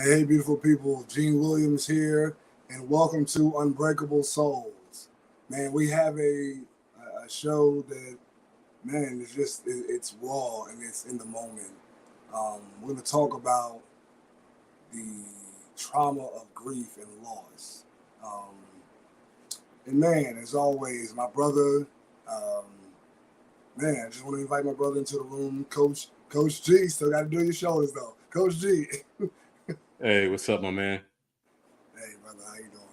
Hey, beautiful people. Gene Williams here, and welcome to Unbreakable Souls. Man, we have a show that, man, it's raw and it's in the moment. We're going to talk about the trauma of grief and loss. Um, and man, as always, my brother, um, man, I just want to invite my brother into the room, Coach G. Still got to do your shoulders though, Coach G. Hey, what's up, my man? Hey, brother, how you doing,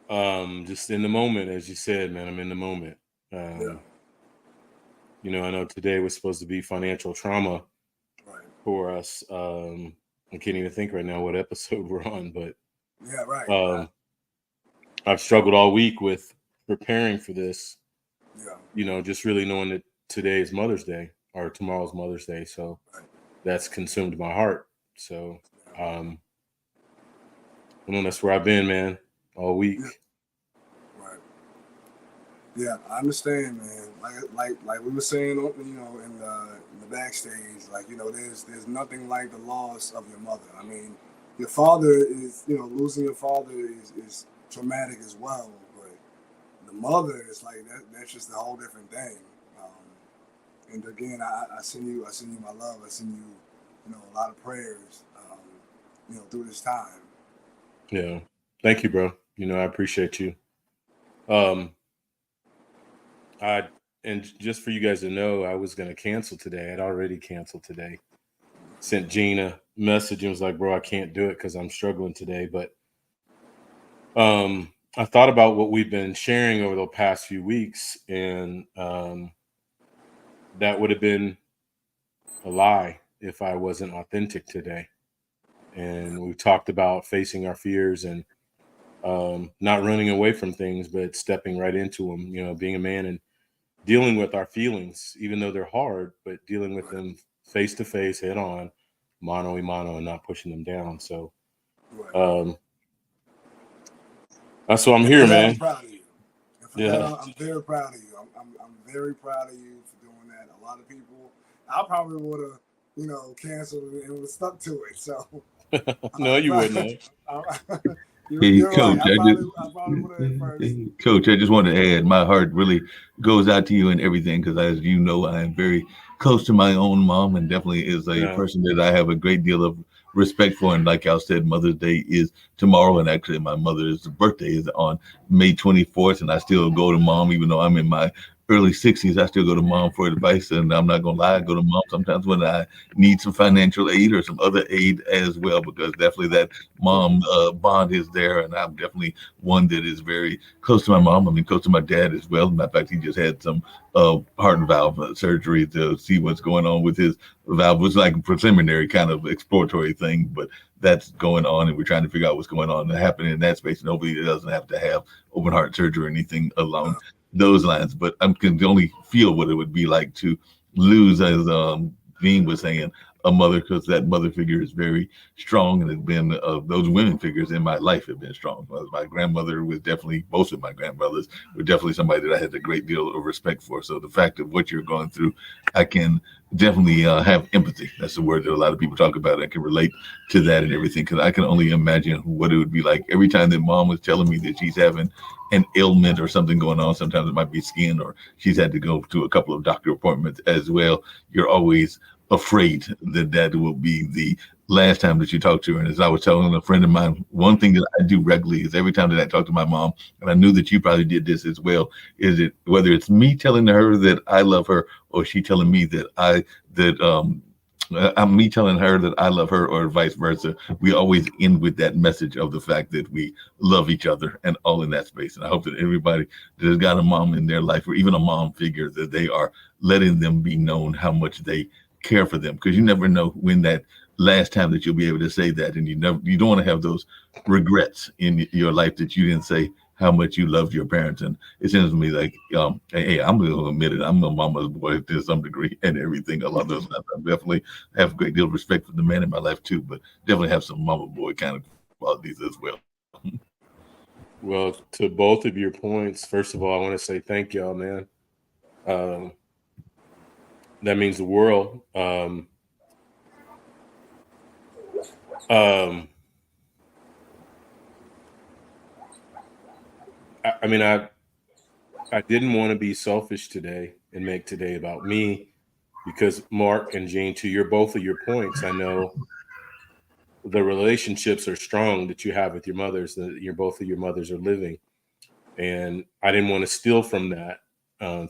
man? Just in the moment, as you said, man. I'm in the moment. Yeah, Um, I know today was supposed to be financial trauma right. for us. I can't even think right now what episode we're on, but Yeah, right, right. um, I've struggled all week with preparing for this. Yeah, Just really knowing that today is Mother's Day or tomorrow's Mother's Day, so right. that's consumed my heart. So, Yeah, um, that's where I've been, man, all yeah, week. right. Yeah, I understand, man. Like we were saying, in the backstage, like there's nothing like the loss of your mother. I mean, your father is, losing your father is traumatic as well, but the mother is like that. That's just a whole different thing. And again, I send you my love. I send you, a lot of prayers, through this time. Yeah, thank you, bro. I appreciate you. Um, I and just for you guys to know, I was gonna cancel today. I'd already canceled today. Sent Gene a message and was like, "Bro, I can't do it because I'm struggling today." But I thought about what we've been sharing over the past few weeks, and that would have been a lie if I wasn't authentic today. Yeah, And we talked about facing our fears and not running away from things, but stepping right into them. Being a man and dealing with our feelings, even though they're hard, but dealing with right, them face to face, head on, mano a mano, and not pushing them down. So right. um, that's why I'm And for here, that, I'm man. proud of you. And for that, Yeah, I'm very proud of you. I'm very proud of you for doing that. A lot of people, I probably would have, canceled it and would have stuck to it. So no, I'm you proud. wouldn't have. Hey, You're right. Coach, I probably would have at first. Coach, I just want to add, my heart really goes out to you and everything because, as you know, I am very close to my own mom, and definitely is a Yeah, person that I have a great deal of respect for. And like y'all said, Mother's Day is tomorrow, and actually, my mother's birthday is on May 24th, and I still go to mom, even though I'm in my early 60s. I still go to mom for advice, and I'm not gonna lie, I go to mom sometimes when I need some financial aid or some other aid as well, because definitely that mom bond is there, and I'm definitely one that is very close to my mom. I mean, close to my dad as well. Matter of fact, he just had some heart valve surgery to see what's going on with his valve. It was like a preliminary kind of exploratory thing, but that's going on, and we're trying to figure out what's going on and happening in that space. Nobody doesn't have to have open heart surgery or anything along those lines, but I can only feel what it would be like to lose, as Dean was saying, a mother, because that mother figure is very strong, and it's been those women figures in my life have been strong. My grandmother was definitely, both of my grandmothers were definitely somebody that I had a great deal of respect for. So the fact of what you're going through, I can definitely have empathy. That's the word that a lot of people talk about. I can relate to that and everything, because I can only imagine what it would be like every time that mom was telling me that she's having an ailment or something going on. Sometimes it might be skin, or she's had to go to a couple of doctor appointments as well. You're always afraid that that will be the last time that you talk to her. And as I was telling a friend of mine, one thing that I do regularly is every time that I talk to my mom, and I knew that you probably did this as well, is it whether it's me telling her that I love her, or she telling me that I'm me telling her that I love her, or vice versa. We always end with that message of the fact that we love each other and all in that space. And I hope that everybody that has got a mom in their life, or even a mom figure, that they are letting them be known how much they care for them, because you never know when that last time that you'll be able to say that, and you don't want to have those regrets in your life that you didn't say how much you loved your parents. And it seems to me like, hey, I'm going to admit it, I'm a mama's boy to some degree and everything along those lines. I definitely have a great deal of respect for the man in my life too, but definitely have some mama boy kind of qualities as well. well, to both of your points, first of all, I want to say thank y'all, man. Um, that means the world. I mean, I didn't want to be selfish today and make today about me because Mark and Jane, to both of your points, I know the relationships are strong that you have with your mothers, that both of your mothers are living. And I didn't want to steal from that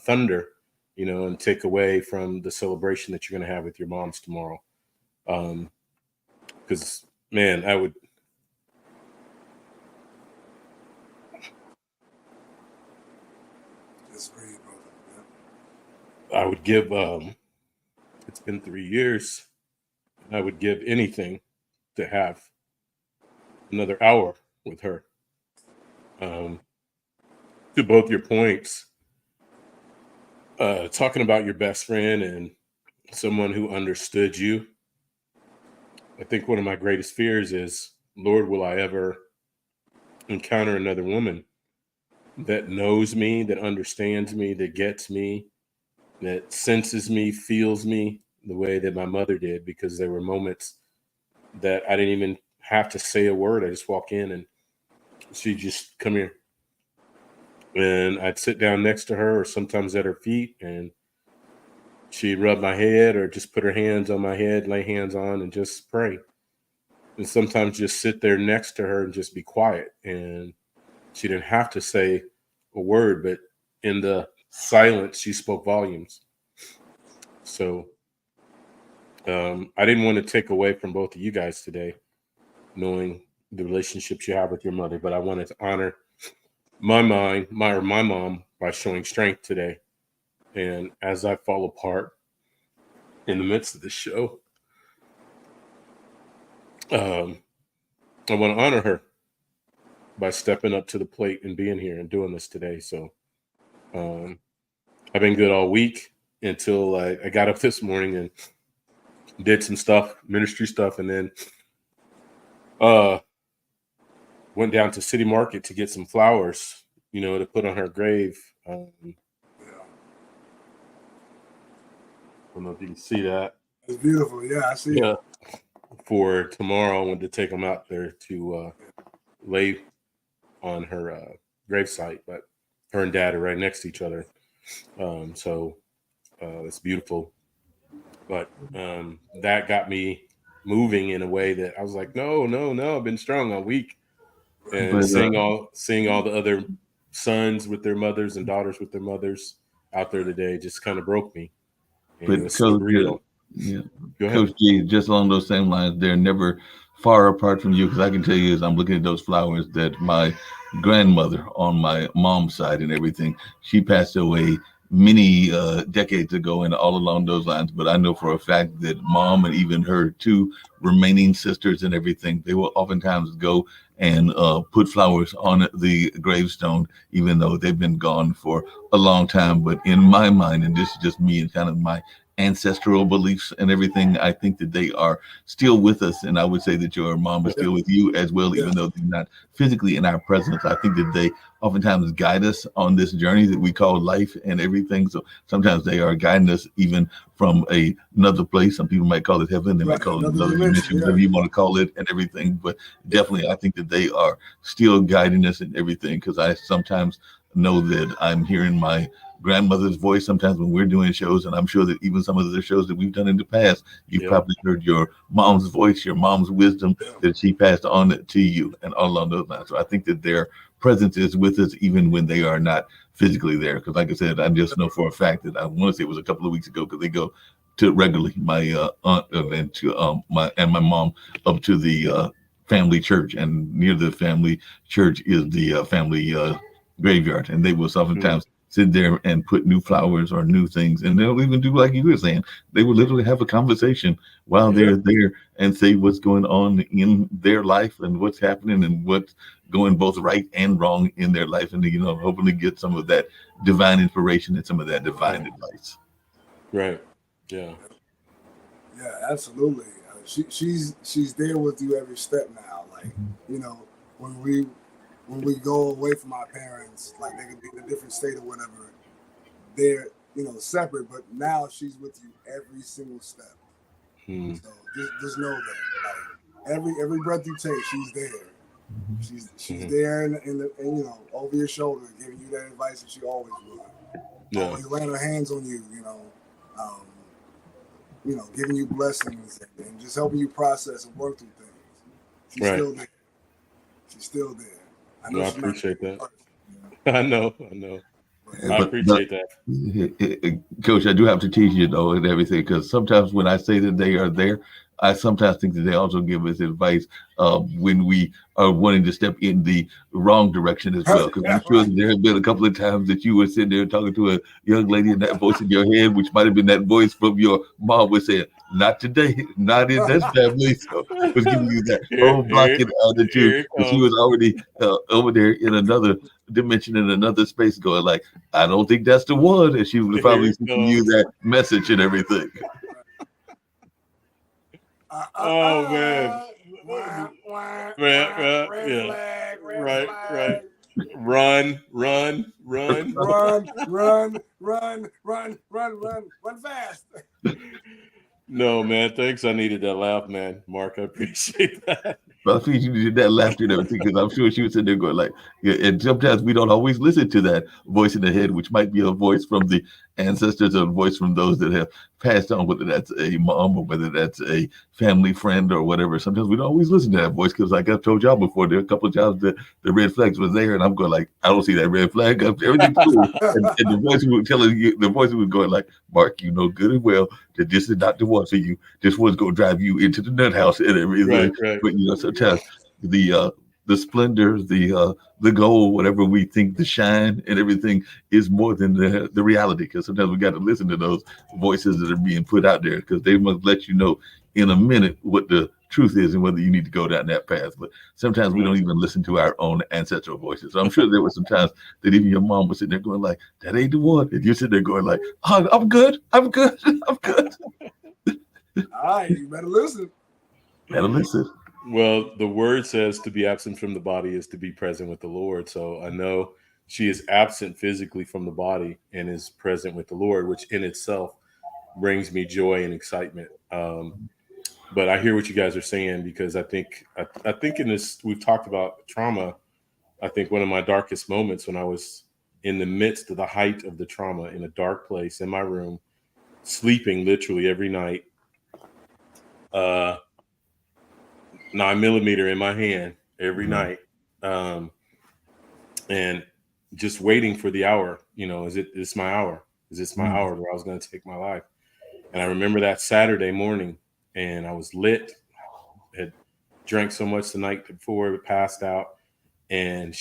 thunder, and take away from the celebration that you're going to have with your moms tomorrow. Because, man, That's great, brother. I would give, it's been 3 years, and I would give anything to have another hour with her. To both your points, talking about your best friend and someone who understood you. I think one of my greatest fears is, Lord, will I ever encounter another woman that knows me, that understands me, that gets me, that senses me, feels me the way that my mother did? Because there were moments that I didn't even have to say a word. I just walk in and she'd just come here. And I'd sit down next to her or sometimes at her feet, and she'd rub my head or just put her hands on my head, lay hands on, and just pray. And sometimes just sit there next to her and just be quiet. And she didn't have to say a word, but in the silence, she spoke volumes. So I didn't want to take away from both of you guys today, knowing the relationships you have with your mother, but I wanted to honor my mom by showing strength today. And as I fall apart in the midst of the show, I want to honor her by stepping up to the plate and being here and doing this today. So I've been good all week until I got up this morning and did some stuff, ministry stuff, and then went down to City Market to get some flowers, to put on her grave. I don't know if you can see that. It's beautiful. Yeah, I see. Yeah. For tomorrow, I wanted to take them out there to lay on her gravesite, but her and Dad are right next to each other. So it's beautiful. But that got me moving in a way that I was like, no, I've been strong all week. And But seeing all the other sons with their mothers and daughters with their mothers out there today just kind of broke me. And it but was Coach, surreal. yeah, Go ahead. Coach G, just along those same lines, they're never far apart from you, because I can tell you, as I'm looking at those flowers, that my grandmother on my mom's side and everything, she passed away many decades ago, and all along those lines. But I know for a fact that mom and even her two remaining sisters and everything, they will oftentimes go and put flowers on the gravestone, even though they've been gone for a long time. But in my mind, and this is just me and kind of my ancestral beliefs and everything, I think that they are still with us. And I would say that your mom is still with you as well, even though they're not physically in our presence. I think that they oftentimes guide us on this journey that we call life and everything. So sometimes they are guiding us even from another place. Some people might call it heaven, they might call it another dimension, whatever you want to call it and everything. But definitely, I think that they are still guiding us in everything, because I sometimes know that I'm hearing my grandmother's voice sometimes when we're doing shows, and I'm sure that even some of the shows that we've done in the past, you've probably heard your mom's voice, your mom's wisdom that she passed on to you, and all along those lines. So I think that their presence is with us even when they are not physically there. Because like I said, I just know for a fact that I want to say it was a couple of weeks ago, because they go to regularly, my aunt and to my mom up to the family church, and near the family church is the family graveyard, and they will oftentimes sit there and put new flowers or new things, and they'll even do like you were saying. They will literally have a conversation while they're there and say what's going on in their life and what's happening and what's going both right and wrong in their life, and hopefully get some of that divine inspiration and some of that divine advice. Right. Yeah. Yeah, absolutely. She's there with you every step now. Like, when we go away from our parents, like they could be in a different state or whatever, they're separate, but now she's with you every single step. So just know that, like, every breath you take, she's there. She's Mhm. there and you know, over your shoulder, giving you that advice that she always would. Yeah. Always laying her hands on you, giving you blessings and just helping you process and work through things. She's Right. still there. She's still there. I know No, I she's not appreciate that. perfect, I know. but I appreciate that. Coach, I do have to teach you though and everything, because sometimes when I say that they are there, I sometimes think that they also give us advice when we are wanting to step in the wrong direction as well. Because I'm sure that there have been a couple of times that you were sitting there talking to a young lady and that voice in your head, which might have been that voice from your mom, was saying, "Not today, not in this family." So it was giving you that whole blocking attitude, here it but she comes. was already over there in another dimension, in another space, going like, "I don't think that's the one," and she was probably sending you that message and everything. Oh man, man, red yeah, flag, red right. flag. Run. Run fast. No, man, thanks. I needed that laugh, man. Mark, I appreciate that. But I think you did that laughter and everything, because I'm sure she was sitting there going like, yeah, and sometimes we don't always listen to that voice in the head, which might be a voice from the ancestors or a voice from those that have passed on, whether that's a mom or whether that's a family friend or whatever. Sometimes we don't always listen to that voice, because like I've told y'all before, there are a couple of times that the red flags was there and I'm going like, I don't see that red flag. Everything's cool. And the voice was telling you, the voice was going like, Mark, you know good and well that this is not the one for you. This one's going to drive you into the nut house and everything. Right. But you know, sometimes the splendor, the gold, whatever we think, the shine and everything is more than the reality. Because sometimes we got to listen to those voices that are being put out there, because they must let you know in a minute what the truth is and whether you need to go down that path. But sometimes we don't even listen to our own ancestral voices. So I'm sure there were some times that even your mom was sitting there going like, "That ain't the one," and you're sitting there going like, "Oh, I'm good, I'm good." All right, you better listen. Gotta listen. Well, the word says to be absent from the body is to be present with the Lord. So I know she is absent physically from the body and is present with the Lord, which in itself brings me joy and excitement. But I hear what you guys are saying, because I think in this, we've talked about trauma. I think one of my darkest moments, when I was in the midst of the height of the trauma, in a dark place in my room, sleeping literally every night, 9mm in my hand every night, and just waiting for the hour. You know, is this my hour? Is this my hour where I was going to take my life? And I remember that Saturday morning, and I was lit, had drank so much the night before, passed out, and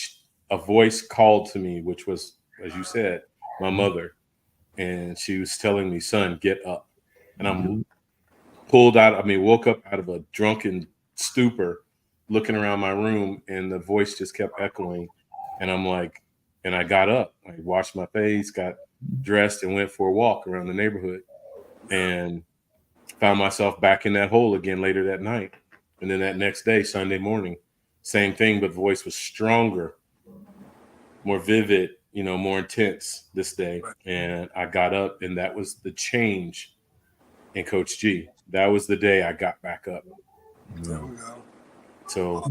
a voice called to me, which was, as you said, my mother, and she was telling me, "Son, get up." And I'm woke up out of a drunken stupor, looking around my room, and the voice just kept echoing. And I'm like, and I got up, I washed my face, got dressed, and went for a walk around the neighborhood, and found myself back in that hole again later that night. And then that next day, Sunday morning, same thing, but voice was stronger, more vivid, more intense this day. And I got up, and that was the change in Coach G. That was the day I got back up. There we go. So,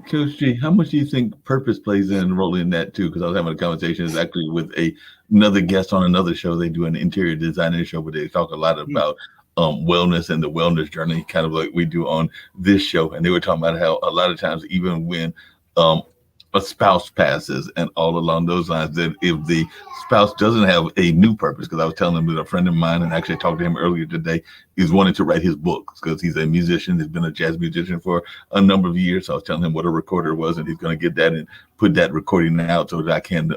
Coach G, how much do you think purpose plays in role in that too? Because I was having a conversation actually with another guest on another show. They do an interior designer show, but they talk a lot about wellness and the wellness journey, kind of like we do on this show. And they were talking about how a lot of times, even when a spouse passes and all along those lines, that if the spouse doesn't have a new purpose, because I was telling them that a friend of mine, and actually talked to him earlier today, is wanting to write his books because he's a musician. He's been a jazz musician for a number of years. So I was telling him what a recorder was, and he's going to get that and put that recording out so that I can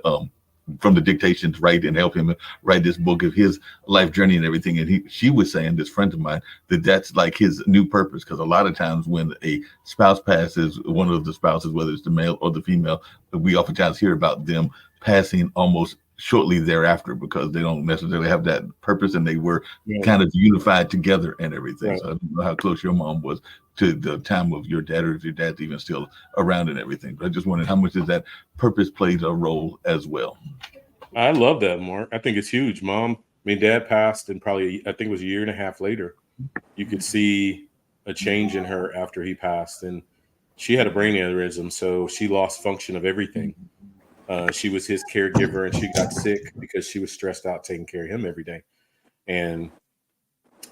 from the dictations write and help him write this book of his life journey and everything. And she was saying, this friend of mine, that that's like his new purpose, because a lot of times when a spouse passes, one of the spouses, whether it's the male or the female, we oftentimes hear about them passing almost shortly thereafter, because they don't necessarily have that purpose, and they were kind of unified together and everything. So I don't know how close your mom was to the time of your dad, or if your dad's even still around and everything. But I just wondered how much does that purpose plays a role as well. I love that, Mark. I think it's huge. Dad passed, and probably, I think it was a year and a half later, you could see a change in her after he passed, and she had a brain aneurysm, so she lost function of everything. She was his caregiver, and she got sick because she was stressed out taking care of him every day. And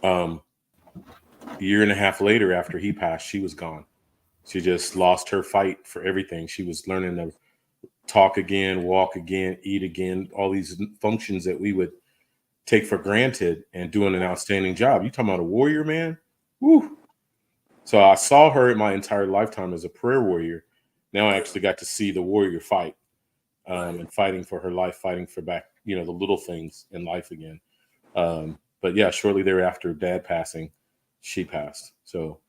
a year and a half later, after he passed, she was gone. She just lost her fight for everything. She was learning to talk again, walk again, eat again, all these functions that we would take for granted, and doing an outstanding job. You talking about a warrior, man? Woo. So I saw her in my entire lifetime as a prayer warrior. Now I actually got to see the warrior fight, and fighting for her life, fighting for back, the little things in life again. But yeah, shortly thereafter, dad passing, she passed. So,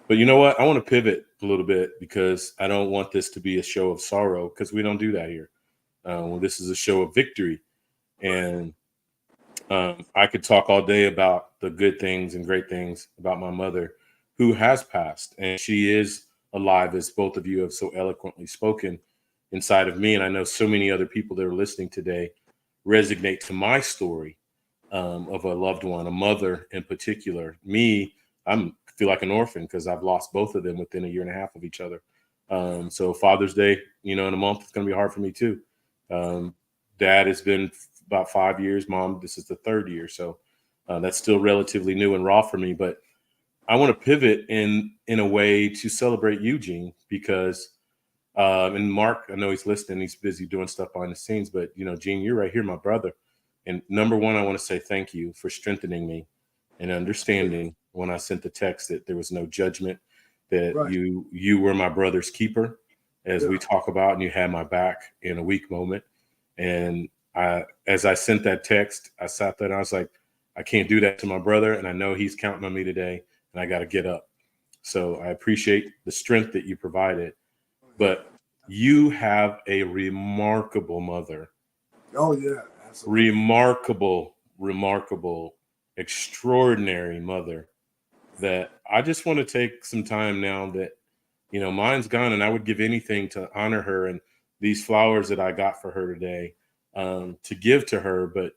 but you know what? I want to pivot a little bit because I don't want this to be a show of sorrow, because we don't do that here. Well, this is a show of victory. And I could talk all day about the good things and great things about my mother, who has passed, and she is alive, as both of you have so eloquently spoken, inside of me. And I know so many other people that are listening today resonate to my story, of a loved one, a mother in particular. Me, I feel like an orphan because I've lost both of them within a year and a half of each other. So Father's Day, in a month, it's going to be hard for me too. Dad has been about 5 years. Mom, this is the 3rd year. So that's still relatively new and raw for me. But I want to pivot in a way to celebrate Eugene, because and Mark, I know he's listening. He's busy doing stuff behind the scenes. But, Gene, you're right here, my brother. And number one, I want to say thank you for strengthening me and understanding when I sent the text that there was no judgment, that you were my brother's keeper, as we talk about, and you had my back in a weak moment. And as I sent that text, I sat there and I was like, I can't do that to my brother. And I know he's counting on me today, and I got to get up. So I appreciate the strength that you provided. But you have a remarkable mother. Oh, yeah. Absolutely. Remarkable, extraordinary mother, that I just want to take some time now that, mine's gone, and I would give anything to honor her and these flowers that I got for her today, to give to her. But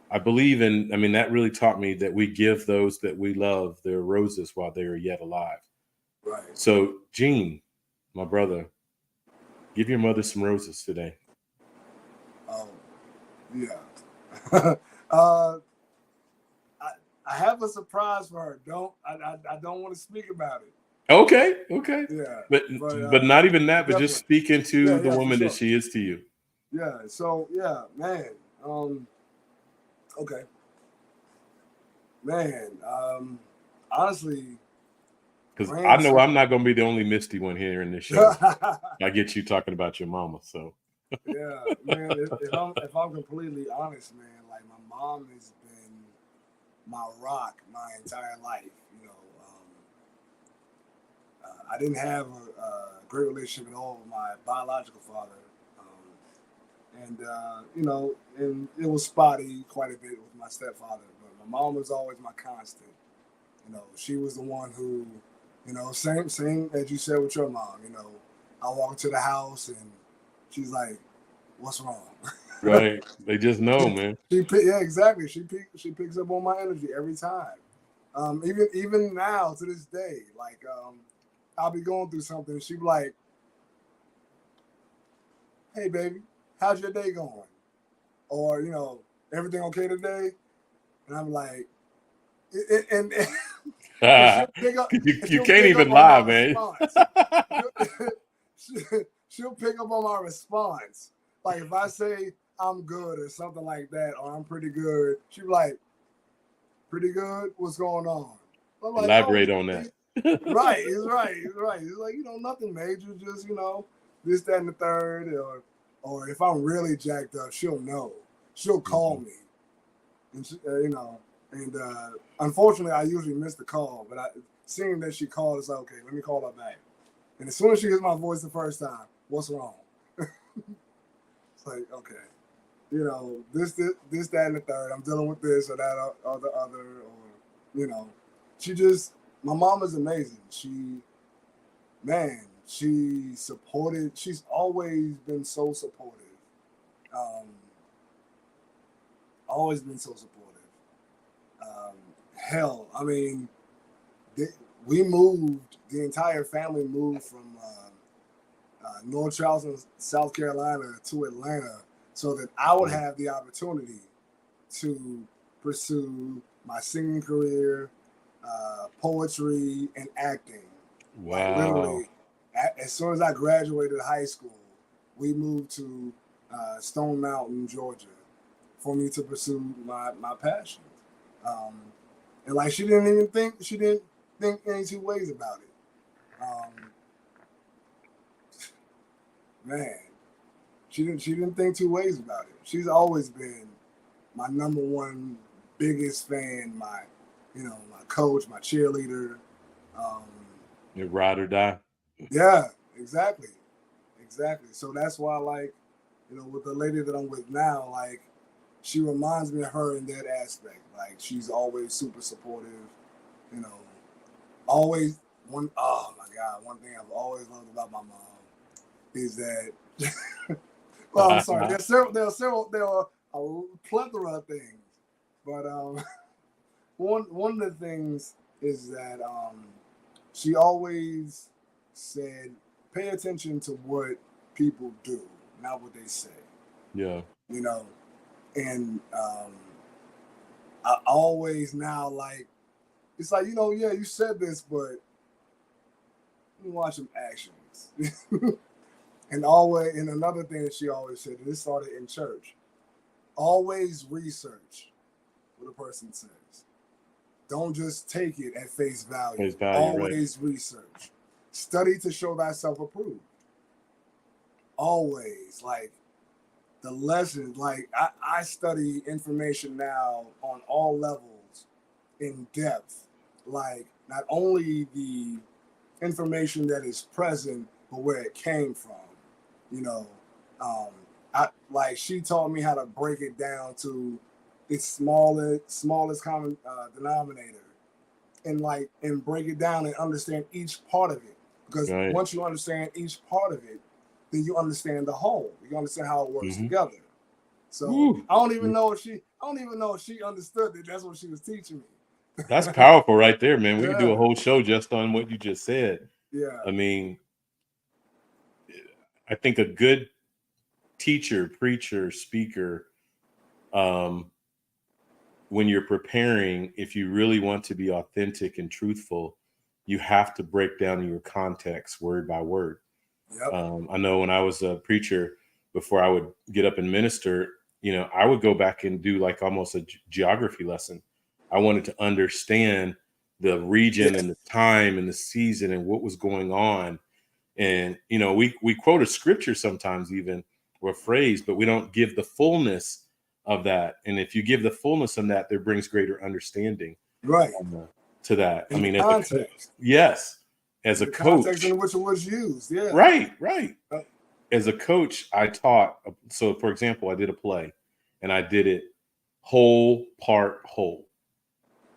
I believe that really taught me that we give those that we love their roses while they are yet alive. Right. So, Gene, my brother, give your mother some roses today. Yeah. I have a surprise for her. I don't want to speak about it. Okay. Yeah. But not even that, but definitely. just speak into the woman sure. that she is to you. Yeah. So yeah, man. Okay. Man. Honestly, because I know I'm not going to be the only misty one here in this show. I get you talking about your mama, so. Yeah, man. If I'm completely honest, man, like my mom has been my rock my entire life. I didn't have a great relationship at all with my biological father, and it was spotty quite a bit with my stepfather. But my mom was always my constant. She was the one who, same as you said with your mom. I walk into the house and she's like, "What's wrong?" Right. They just know, man. Yeah, exactly. She picks up on my energy every time. Even now to this day, like I'll be going through something and she'll be like, "Hey baby, how's your day going?" Or, "Everything okay today?" And I'm like, and you can't even lie, man. She'll pick up on my response. Like if I say I'm good or something like that, or I'm pretty good, she'll be like, "Pretty good? What's going on?" I'm like, elaborate on that. Right. It's like, nothing major, just, this, that, and the third. Or if I'm really jacked up, she'll know. She'll call me. And, and unfortunately, I usually miss the call. But seeing that she called, it's like, okay, let me call her back. And as soon as she hears my voice the first time, "What's wrong?" It's like, okay. This, that, and the third. I'm dealing with this or that or the other. Or, my mom is amazing. She's always been so supportive. Always been so supportive. Hell, I mean, we moved. The entire family moved from North Charleston, South Carolina, to Atlanta, so that I would have the opportunity to pursue my singing career, poetry, and acting. Wow. Like literally, as soon as I graduated high school, we moved to Stone Mountain, Georgia, for me to pursue my passions. And like she didn't think any two ways about it. Man, she didn't think two ways about it. She's always been my number one biggest fan, my coach, my cheerleader. Your ride or die. Yeah, exactly. So that's why, like, with the lady that I'm with now, like, she reminds me of her in that aspect. Like, she's always super supportive, always oh my God, one thing I've always loved about my mom is that, well, I'm sorry, there are a plethora of things, but one of the things is that she always said, pay attention to what people do, not what they say. Yeah. And I always now, like, it's like, yeah, you said this, but you watch them actions. And another thing that she always said, and this started in church, always research what a person says. Don't just take it at face value. Always right. Research. Study to show thyself approved. Always. Like, the lessons, like, I study information now on all levels in depth. Like, not only the information that is present, but where it came from. She taught me how to break it down to its smallest common denominator, and break it down and understand each part of it. Because right. Once you understand each part of it, then you understand the whole. You understand how it works together. So I don't even know if she understood that that's what she was teaching me. That's powerful right there, man. We could do a whole show just on what you just said. Yeah. I mean, I think a good teacher, preacher, speaker, when you're preparing, if you really want to be authentic and truthful, you have to break down your context word by word. Yep. I know when I was a preacher, before I would get up and minister, I would go back and do like almost a geography lesson. I wanted to understand the region and the time and the season and what was going on. And, we quote a scripture sometimes even, or a phrase, but we don't give the fullness of that. And if you give the fullness of that, there brings greater understanding right to that. In I mean, context. As a coach, context in which it was used. Yeah. Right. As a coach, I taught. So, for example, I did a play, and I did it whole, part, whole.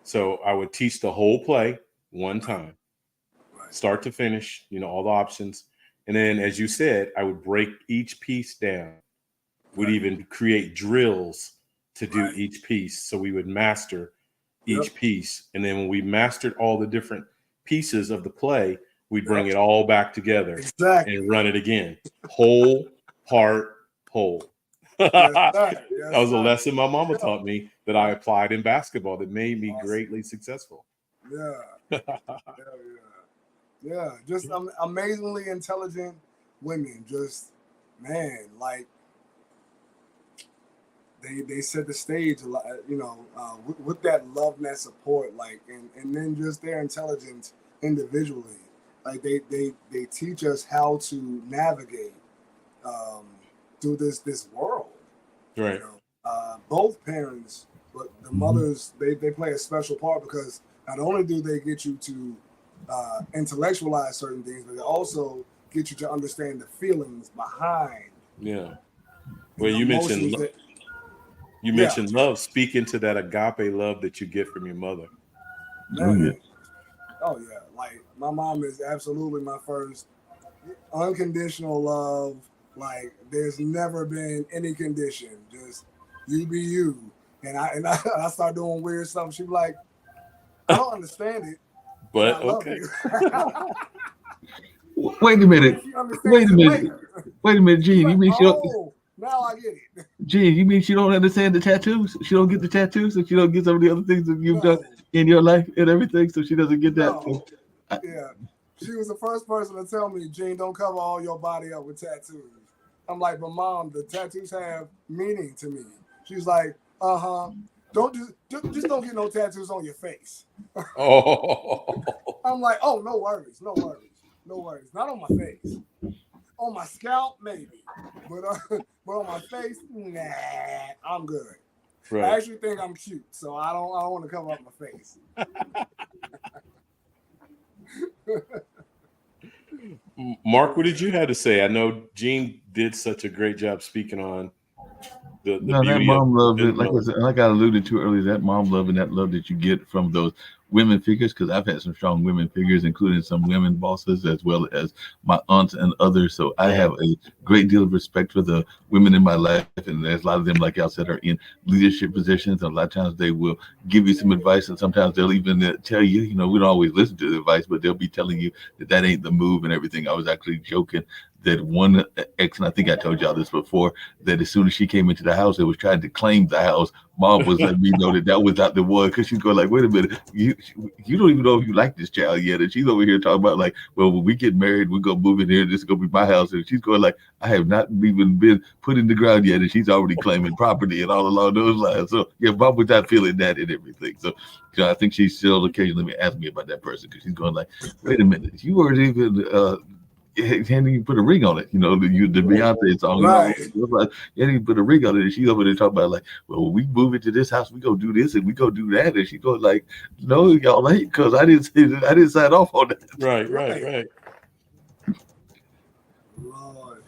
So I would teach the whole play one time, start to finish. All the options, and then, as you said, I would break each piece down. We'd even create drills to do each piece, so we would master each piece. And then when we mastered all the different pieces of the play, we'd bring it all back together and run it again. Whole, part, whole. That was a lesson my mama taught me that I applied in basketball that made me greatly successful. Yeah. Just amazingly intelligent women. Just, man, like, they set the stage a lot, with that love and that support, like, and then just their intelligence individually. Like, they teach us how to navigate through this world. Right. Both parents, but the mothers, they play a special part, because not only do they get you to intellectualize certain things, but they also get you to understand the feelings behind. Yeah. Well, you mentioned love. Speak into that agape love that you get from your mother. Oh yeah. Like, my mom is absolutely my first unconditional love. Like, there's never been any condition. Just you be you. And I start doing weird stuff. She'd be like, I don't understand it, And I But love okay. you. Wait a minute. She understands Wait a it minute. later. Wait a minute, She's Gene. like, You mean she don't? oh, now I get it. Gene, you mean she don't understand the tattoos? She don't get the tattoos, so she don't get some of the other things that you've done No, in your life and everything. So she doesn't get that. no. Yeah. She was the first person to tell me, Gene, don't cover all your body up with tattoos. I'm like, but Mom, the tattoos have meaning to me. She's like, don't just don't get no tattoos on your face. Oh. I'm like, oh, no worries. Not on my face. On my scalp, maybe, but on my face, nah, I'm good. I Right. actually think I'm cute, so I don't want to cover up my face. Mark, what did you have to say? I know Gene did such a great job speaking on the No, that beauty of mom love, good like I said, like I alluded to earlier, that mom love and that love that you get from those women figures, because I've had some strong women figures, including some women bosses as well as my aunts and others. So I have a great deal of respect for the women in my life, and there's a lot of them, like y'all said, are in leadership positions. And a lot of times they will give you some advice, and sometimes they'll even tell you, you know, we don't always listen to the advice, but they'll be telling you that ain't the move and everything. I was actually joking that one ex, and I think I told y'all this before, that as soon as she came into the house, it was trying to claim the house. Mom was letting me know that was not the one, because she's going like, wait a minute, you don't even know if you like this child yet. And she's over here talking about like, well, when we get married, we're going to move in here. This is going to be my house. And she's going like, I have not even been put in the ground yet. And she's already claiming property and all along those lines. So yeah, Mom was not feeling that and everything. So I think she still occasionally ask me about that person, because she's going like, wait a minute, you weren't even can't even put a ring on it, you know. The Beyonce song, Right. you know, like, you can't even put a ring on it. And she's over there talking about like, well, when we move into this house, we go do this and we go do that. And she goes like, no, y'all ain't, because I didn't sign off on that. Right. Lord.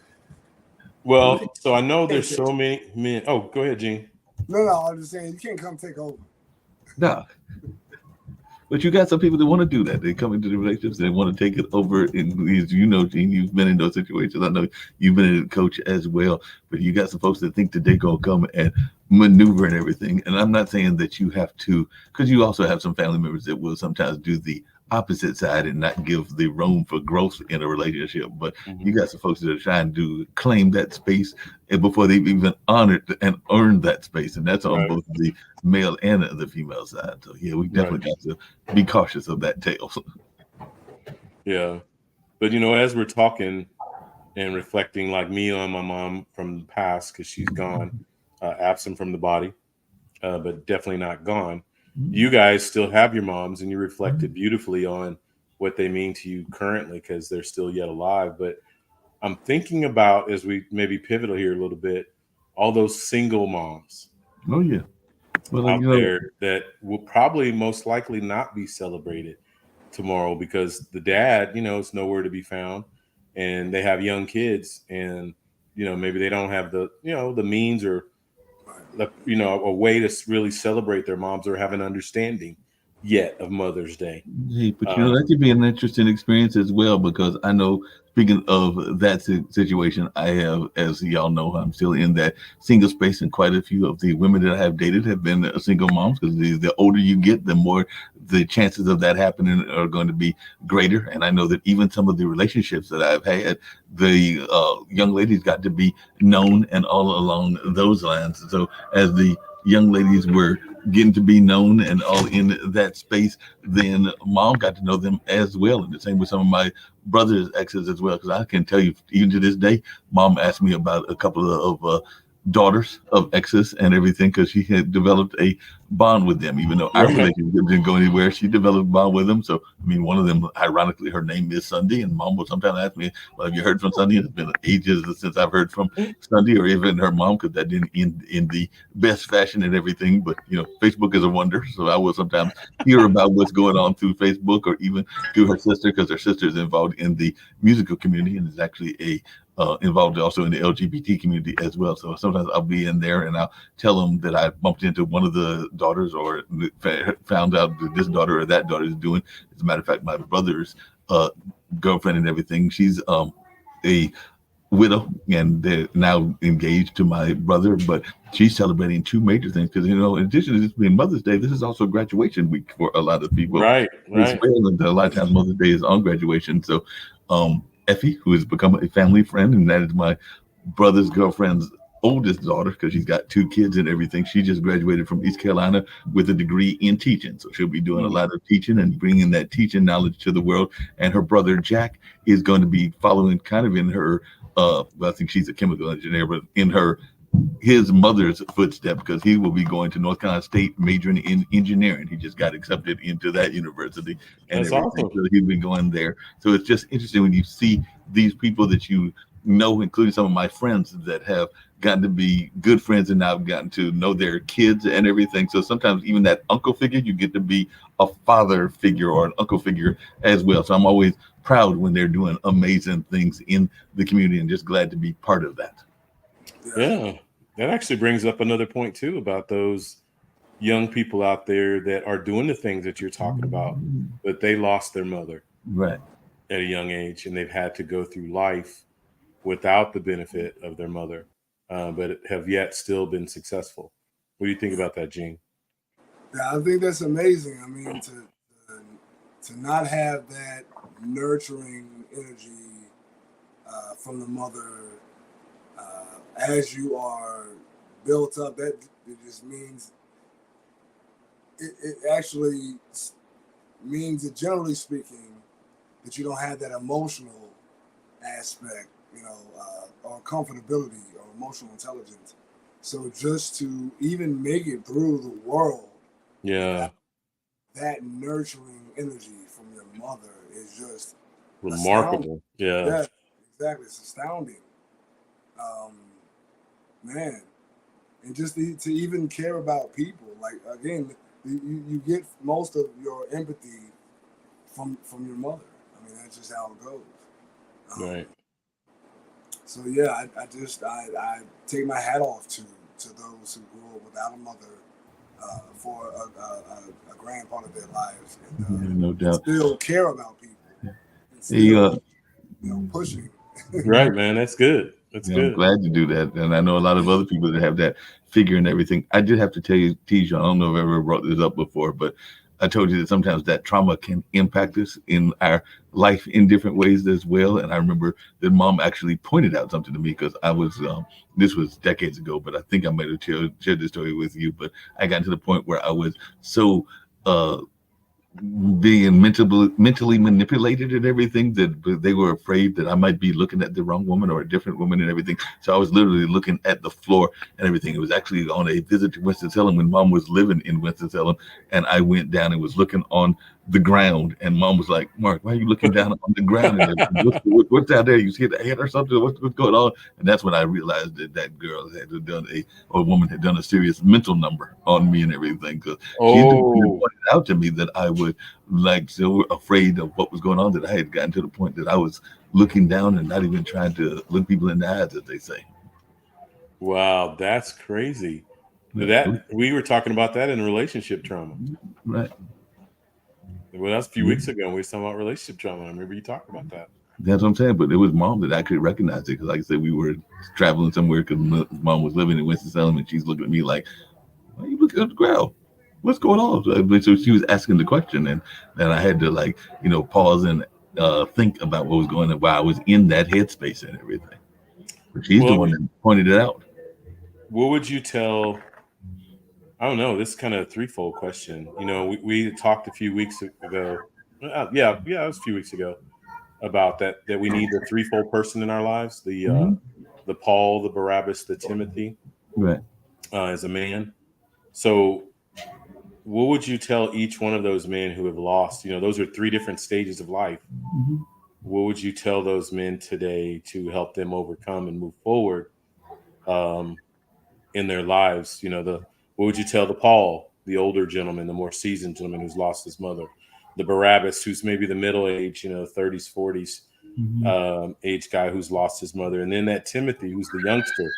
Well, so I know there's so many men. Oh, go ahead, Gene. No, I'm just saying you can't come take over. Nah. But you got some people that want to do that. They come into the relationships, they want to take it over. And you know, Gene, you've been in those situations. I know you've been a coach as well. But you got some folks that think that they're going to come and maneuver and everything. And I'm not saying that you have to, because you also have some family members that will sometimes do the opposite side and not give the room for growth in a relationship. But you got some folks that are trying to claim that space before they've even honored and earned that space. And that's on both the male and the female side. So yeah, we definitely got to be cautious of that tale. Yeah. But you know, as we're talking and reflecting, like me on my mom from the past, because she's gone, absent from the body, but definitely not gone. You guys still have your moms, and you reflected beautifully on what they mean to you currently, because they're still yet alive. But I'm thinking about, as we maybe pivotal here a little bit, all those single moms Oh yeah. Well, out there that will probably most likely not be celebrated tomorrow, because the dad, you know, is nowhere to be found, and they have young kids, and you know, maybe they don't have the, you know, the means or you know, a way to really celebrate their moms or have an understanding yet of Mother's Day. Hey, but you know, that could be an interesting experience as well, because I know, speaking of that situation, I have, as y'all know, I'm still in that single space, and quite a few of the women that I have dated have been single moms, because the older you get, the more the chances of that happening are going to be greater. And I know that even some of the relationships that I've had, the young ladies got to be known and all along those lines. So as the young ladies were getting to be known and all in that space, then Mom got to know them as well. And the same with some of my brother's exes as well, because I can tell you, even to this day, Mom asked me about a couple of daughters of exes and everything, because she had developed a bond with them. Even though our relationship didn't go anywhere, she developed a bond with them. So I mean, one of them, ironically, her name is Sunday, and Mom will sometimes ask me, well, have you heard from Sunday? It's been ages since I've heard from Sunday, or even her mom, because that didn't end in the best fashion and everything. But you know, Facebook is a wonder, so I will sometimes hear about what's going on through Facebook, or even through her sister, because her sister is involved in the musical community and is actually involved also in the LGBT community as well. So sometimes I'll be in there and I'll tell them that I bumped into one of the daughters, or found out that this daughter or that daughter is doing. As a matter of fact, my brother's girlfriend and everything, she's a widow, and they're now engaged to my brother. But she's celebrating two major things because, in addition to this being Mother's Day, this is also graduation week for a lot of people Right. as well. And a lot of times Mother's Day is on graduation. So Effie, who has become a family friend, and that is my brother's girlfriend's oldest daughter, because she's got two kids and everything. She just graduated from East Carolina with a degree in teaching. So she'll be doing a lot of teaching and bringing that teaching knowledge to the world. And her brother, Jack, is going to be following kind of in her, I think she's a chemical engineer, but in his mother's footsteps, because he will be going to North Carolina State majoring in engineering. He just got accepted into that university and That's everything. awesome. So he's been going there. So it's just interesting when you see these people that you know, including some of my friends that have gotten to be good friends and now gotten to know their kids and everything. So sometimes even that uncle figure, you get to be a father figure or an uncle figure as well. So I'm always proud when they're doing amazing things in the community and just glad to be part of that. Yeah. That actually brings up another point too about those young people out there that are doing the things that you're talking about, but they lost their mother Right. at a young age and they've had to go through life without the benefit of their mother, but have yet still been successful. What do you think about that, Gene? Yeah, I think that's amazing. I mean, to not have that nurturing energy from the mother as you are built up, that it just means it actually means that, generally speaking, that you don't have that emotional aspect, or comfortability or emotional intelligence. So just to even make it through the world, Yeah, that nurturing energy from your mother is just astounding. remarkable. Yeah, Yeah, exactly. It's astounding. Man, and just to even care about people. Like, again, you get most of your empathy from your mother. I mean, that's just how it goes. right. So yeah, I take my hat off to those who grew up without a mother for a grand part of their lives, and No doubt. still care about people, and Hey, still, pushing. Right, man. That's good. That's yeah, I'm good. glad to do that. And I know a lot of other people that have that figure and everything. I did have to tell you, Tijan, I don't know if I've ever brought this up before, but I told you that sometimes that trauma can impact us in our life in different ways as well. And I remember that Mom actually pointed out something to me, because I was, this was decades ago, but I think I might have shared this story with you. But I got to the point where I was so being mentally manipulated and everything, that they were afraid that I might be looking at the wrong woman or a different woman and everything. So I was literally looking at the floor and everything. It was actually on a visit to Winston-Salem when Mom was living in Winston-Salem, and I went down and was looking on the ground, and Mom was like, "Mark, why are you looking down on the ground? And what's down there? You see the head or something? What's going on?" And that's when I realized that girl had done or woman had done a serious mental number on me and everything, because she pointed out to me that I was like so afraid of what was going on that I had gotten to the point that I was looking down and not even trying to look people in the eyes, as they say. Wow, that's crazy. Right. That we were talking about that in relationship trauma. Right. Well, that's a few weeks ago. We were talking about relationship trauma. I remember you talking about that. That's what I'm saying. But it was Mom that actually recognized it, because, like I said, we were traveling somewhere because Mom was living in Winston-Salem, and she's looking at me like, "Why are you looking at the ground? What's going on?" So she was asking the question, and then I had to pause and think about what was going on while I was in that headspace and everything. But she's the one that pointed it out. What would you tell? I don't know. This is kind of a threefold question. We talked a few weeks ago. Yeah, it was a few weeks ago about that we need the threefold person in our lives: the Paul, the Barabbas, the Timothy, right? As a man. So, what would you tell each one of those men who have lost? Those are three different stages of life. Mm-hmm. What would you tell those men today to help them overcome and move forward in their lives? What would you tell the Paul, the older gentleman, the more seasoned gentleman who's lost his mother, the Barabbas, who's maybe the middle age, 30s, 40s age guy who's lost his mother, and then that Timothy, who's the youngster,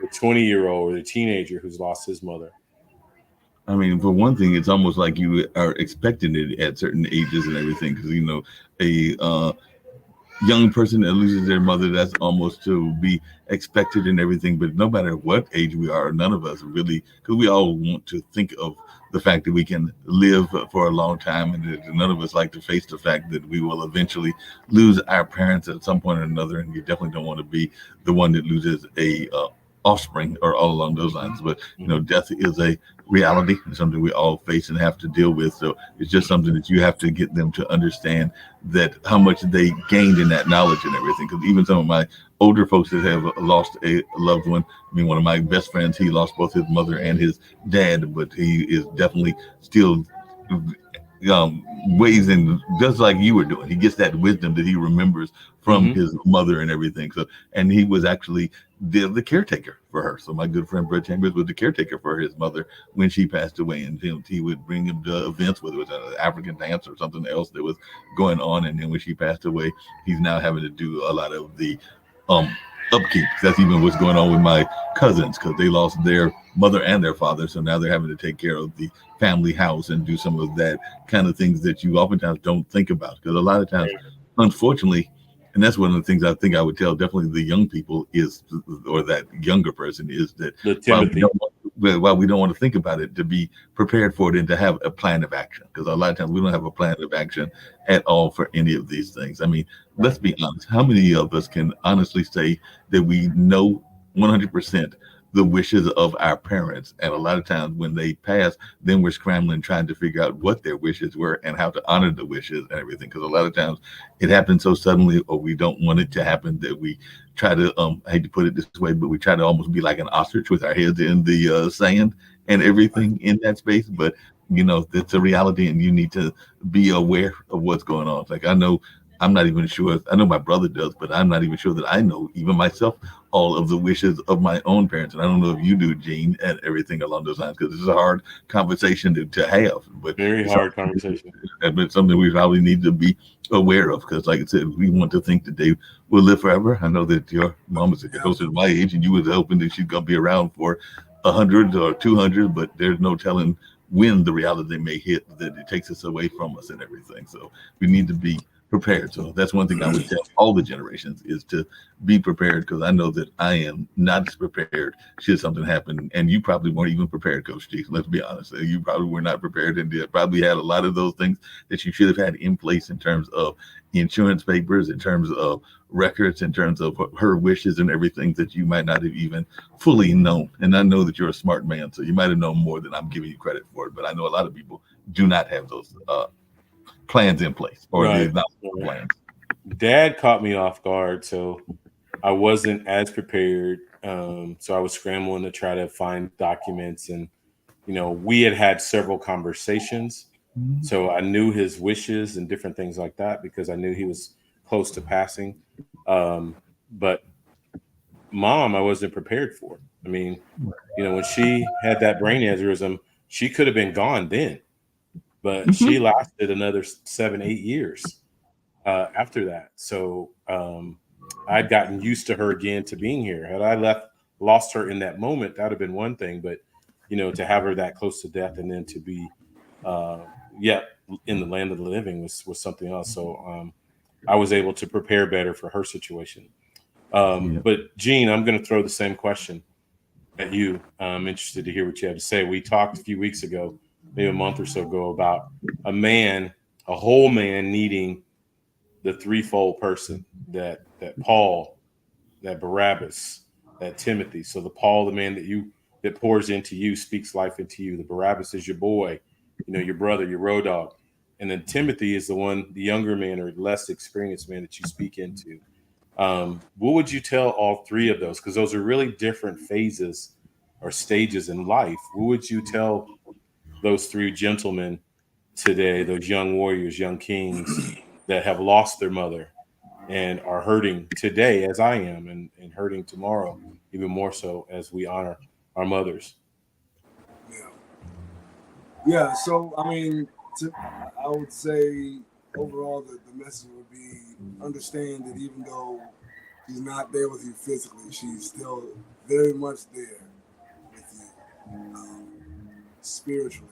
the 20-year-old or the teenager who's lost his mother? I mean, for one thing, it's almost like you are expecting it at certain ages and everything, because young person that loses their mother, that's almost to be expected and everything. But no matter what age we are, none of us really, because we all want to think of the fact that we can live for a long time, and that none of us like to face the fact that we will eventually lose our parents at some point or another. And you definitely don't want to be the one that loses a offspring or all along those lines. But death is a reality and something we all face and have to deal with. So it's just something that you have to get them to understand that how much they gained in that knowledge and everything. Because even some of my older folks that have lost a loved one, I mean, one of my best friends, he lost both his mother and his dad, but he is definitely still ways in just like you were doing. He gets that wisdom that he remembers from his mother and everything. So, and he was actually the caretaker for her. So my good friend Brett Chambers was the caretaker for his mother when she passed away, and he would bring him to events, whether it was an African dance or something else that was going on. And then when she passed away, he's now having to do a lot of the upkeep. That's even what's going on with my cousins, because they lost their mother and their father, so now they're having to take care of the family house and do some of that kind of things that you oftentimes don't think about, because a lot of times, unfortunately, and that's one of the things I think I would tell definitely the young people is, or that younger person is, that while we don't want to think about it, to be prepared for it and to have a plan of action, because a lot of times we don't have a plan of action at all for any of these things. I mean, let's be honest. How many of us can honestly say that we know 100% the wishes of our parents? And a lot of times when they pass, then we're scrambling trying to figure out what their wishes were and how to honor the wishes and everything. Because a lot of times it happens so suddenly, or we don't want it to happen, that we try to, I hate to put it this way, but we try to almost be like an ostrich with our heads in the sand and everything in that space. But it's a reality, and you need to be aware of what's going on. Like, I know I'm not even sure. I know my brother does, but I'm not even sure that I know, even myself, all of the wishes of my own parents. And I don't know if you do, Gene, and everything along those lines, because it's a hard conversation to have. But very hard conversation. But it's something we probably need to be aware of, because, like I said, we want to think that they will live forever. I know that your mom is closer to my age, and you was hoping that she's gonna be around for 100 or 200, but there's no telling when the reality may hit that it takes us away from us and everything. So we need to be prepared. So that's one thing I would tell all the generations, is to be prepared, because I know that I am not as prepared should something happen. And you probably weren't even prepared, Coach G. Let's be honest. You probably were not prepared, and probably had a lot of those things that you should have had in place in terms of insurance papers, in terms of records, in terms of her wishes and everything that you might not have even fully known. And I know that you're a smart man, so you might have known more than I'm giving you credit for it. But I know a lot of people do not have those plans in place, or Right. not plans. Dad caught me off guard, so I wasn't as prepared. So I was scrambling to try to find documents, and we had several conversations, so I knew his wishes and different things like that, because I knew he was close to passing. But Mom, I wasn't prepared for. I mean, when she had that brain aneurysm, she could have been gone then, but she lasted another 7-8 years after that. So I'd gotten used to her again to being here. Had I lost her in that moment, that would have been one thing. But to have her that close to death, and then to be in the land of the living was something else. So I was able to prepare better for her situation. But Gene, I'm going to throw the same question at you. I'm interested to hear what you have to say. We talked a few weeks ago, maybe a month or so ago, about a whole man needing the threefold person, that Paul, that Barabbas, that Timothy. So the Paul, the man that pours into you, speaks life into you. The Barabbas is your boy, your brother, your road dog. And then Timothy is the younger man, or less experienced man, that you speak into. What would you tell all three of those? Because those are really different phases or stages in life. What would you tell those three gentlemen today, those young warriors, young kings that have lost their mother and are hurting today, as I am, and hurting tomorrow, even more so, as we honor our mothers? Yeah. So I mean, I would say overall the message would be, understand that even though she's not there with you physically, she's still very much there with you spiritually.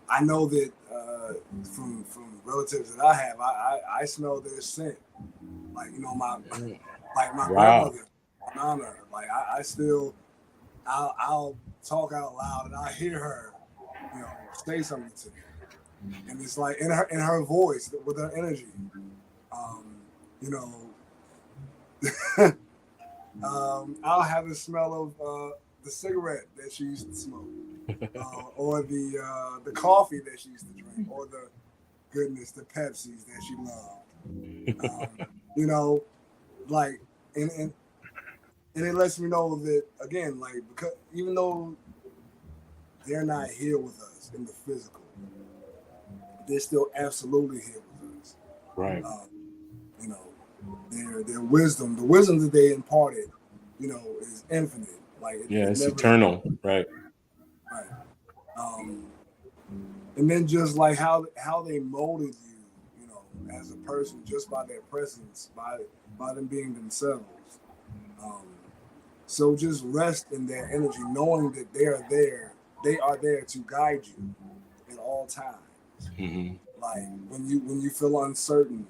I know that from relatives that I have, I smell their scent. Like, you know, my Wow. grandmother, Nana, like I still I'll talk out loud and I hear her, you know, say something to me, and it's like in her voice with her energy, you know. I'll have the smell of the cigarette that she used to smoke, or the coffee that she used to drink, or the Pepsis that she loved. You know, like and it lets me know that again, like, because even though they're not here with us in the physical, they're still absolutely here with us. Right. You know, their wisdom, the wisdom that they imparted, you know, is infinite. Like it's eternal. Right. Right. And then just like how they molded you, you know, as a person, just by their presence, by them being themselves. So just rest in their energy, knowing that they are there to guide you at all times. Mm-hmm. Like when you feel uncertain,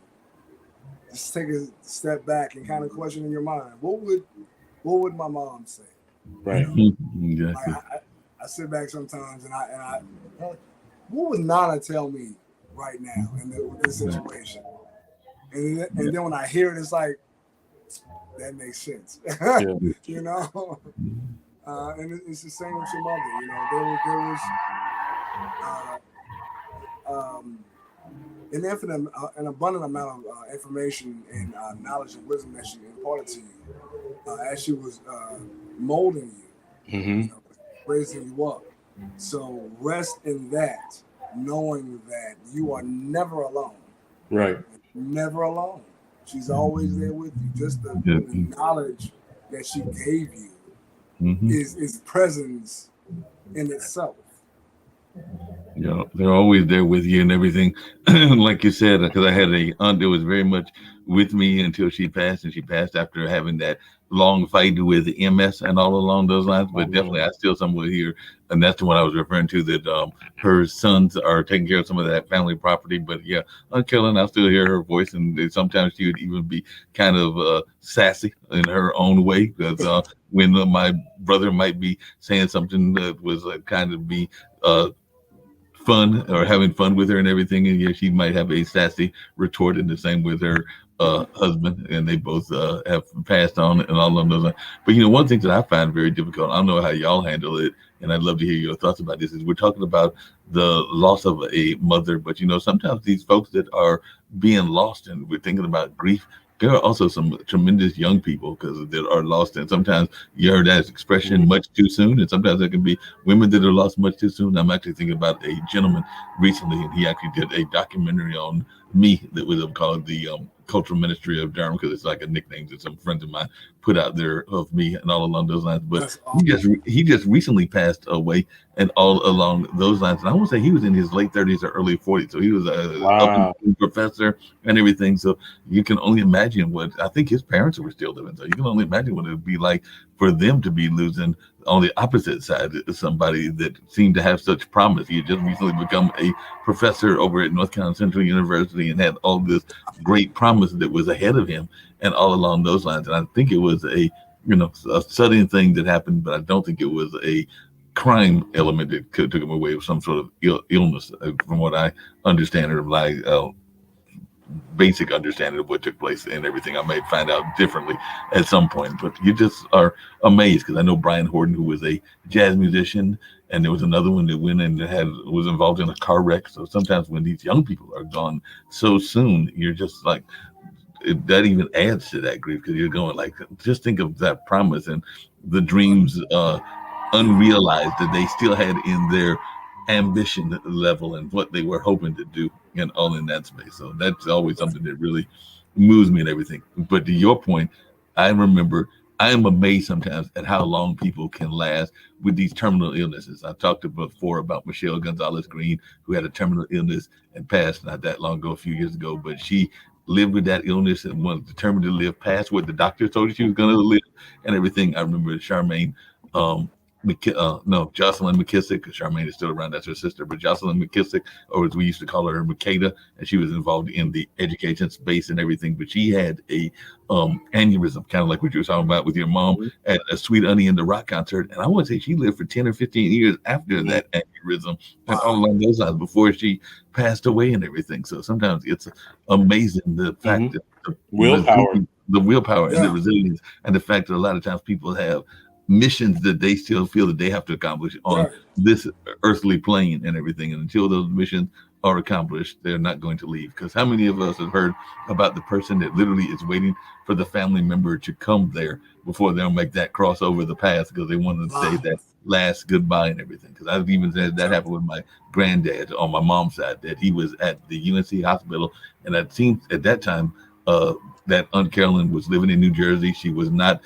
just take a step back and kind of question in your mind, what would my mom say? Right. Exactly. Like I sit back sometimes and I what would Nana tell me right now in this situation? And then when I hear it, it's like, that makes sense. You know? And it's the same with your mother. You know, there was an infinite, an abundant amount of information and knowledge and wisdom that she imparted to you as she was molding you, Mm-hmm. you know, raising you up. So rest in that, knowing that you are never alone. Right. Never alone. She's always there with you. Just the knowledge that she gave you is presence in itself. You know, they're always there with you and everything. Like you said, because I had a aunt that was very much with me until she passed, and she passed after having that long fight with MS and all along those lines. But definitely, I still somewhere here, and that's the one I was referring to. That her sons are taking care of some of that family property. But yeah, Aunt Kellen, I still hear her voice, and sometimes she would even be kind of sassy in her own way. Because when my brother might be saying something that was kind of be fun or having fun with her and everything, and yeah, she might have a sassy retort, and the same with her husband, and they both have passed on and all of those. But you know, one thing that I find very difficult, I don't know how y'all handle it, and I'd love to hear your thoughts about this, is we're talking about the loss of a mother, but you know, sometimes these folks that are being lost and we're thinking about grief, there are also some tremendous young people because that are lost, and sometimes you heard that expression much too soon, and sometimes there can be women that are lost much too soon. I'm actually thinking about a gentleman recently, and he actually did a documentary on me that was called the Cultural Ministry of Durham, because it's like a nickname that some friends of mine put out there of me and all along those lines. But he just recently passed away, and all along those lines. And I want to say he was in his late 30s or early 40s, so he was a up and professor and everything. So you can only imagine what, I think his parents were still living, so you can only imagine what it would be like for them to be losing on the opposite side somebody that seemed to have such promise. He had just recently become a professor over at North Carolina Central University and had all this great promise that was ahead of him and all along those lines. And I think it was a sudden thing that happened, but I don't think it was a crime element that took him away with some sort of illness, from what I understand, or like basic understanding of what took place and everything. I may find out differently at some point, but you just are amazed, because I know Brian Horton, who was a jazz musician, and there was another one that went and was involved in a car wreck. So sometimes when these young people are gone so soon, you're just like, that even adds to that grief, because you're going like, just think of that promise and the dreams unrealized that they still had in their ambition level and what they were hoping to do, and all in that space. So that's always something that really moves me and everything. But to your point, I am amazed sometimes at how long people can last with these terminal illnesses. I talked before about Michelle Gonzalez Green, who had a terminal illness and passed not that long ago, a few years ago, but she lived with that illness and was determined to live past what the doctor told her she was going to live and everything. I remember Charmaine Jocelyn McKissick, because Charmaine is still around, that's her sister, but Jocelyn McKissick, or as we used to call her, Makeda, and she was involved in the education space and everything. But she had a aneurysm, kind of like what you were talking about with your mom at a Sweet Honey in the Rock concert. And I want to say she lived for 10 or 15 years after that aneurysm and all along those lines before she passed away and everything. So sometimes it's amazing the fact that the willpower and the resilience, and the fact that a lot of times people have missions that they still feel that they have to accomplish on this earthly plane and everything. And until those missions are accomplished, they're not going to leave. Because how many of us have heard about the person that literally is waiting for the family member to come there before they'll make that cross over the path because they want to say that last goodbye and everything? Because I've even said that happened with my granddad on my mom's side, that he was at the UNC hospital, and it seems at that time that Aunt Carolyn was living in New Jersey. She was not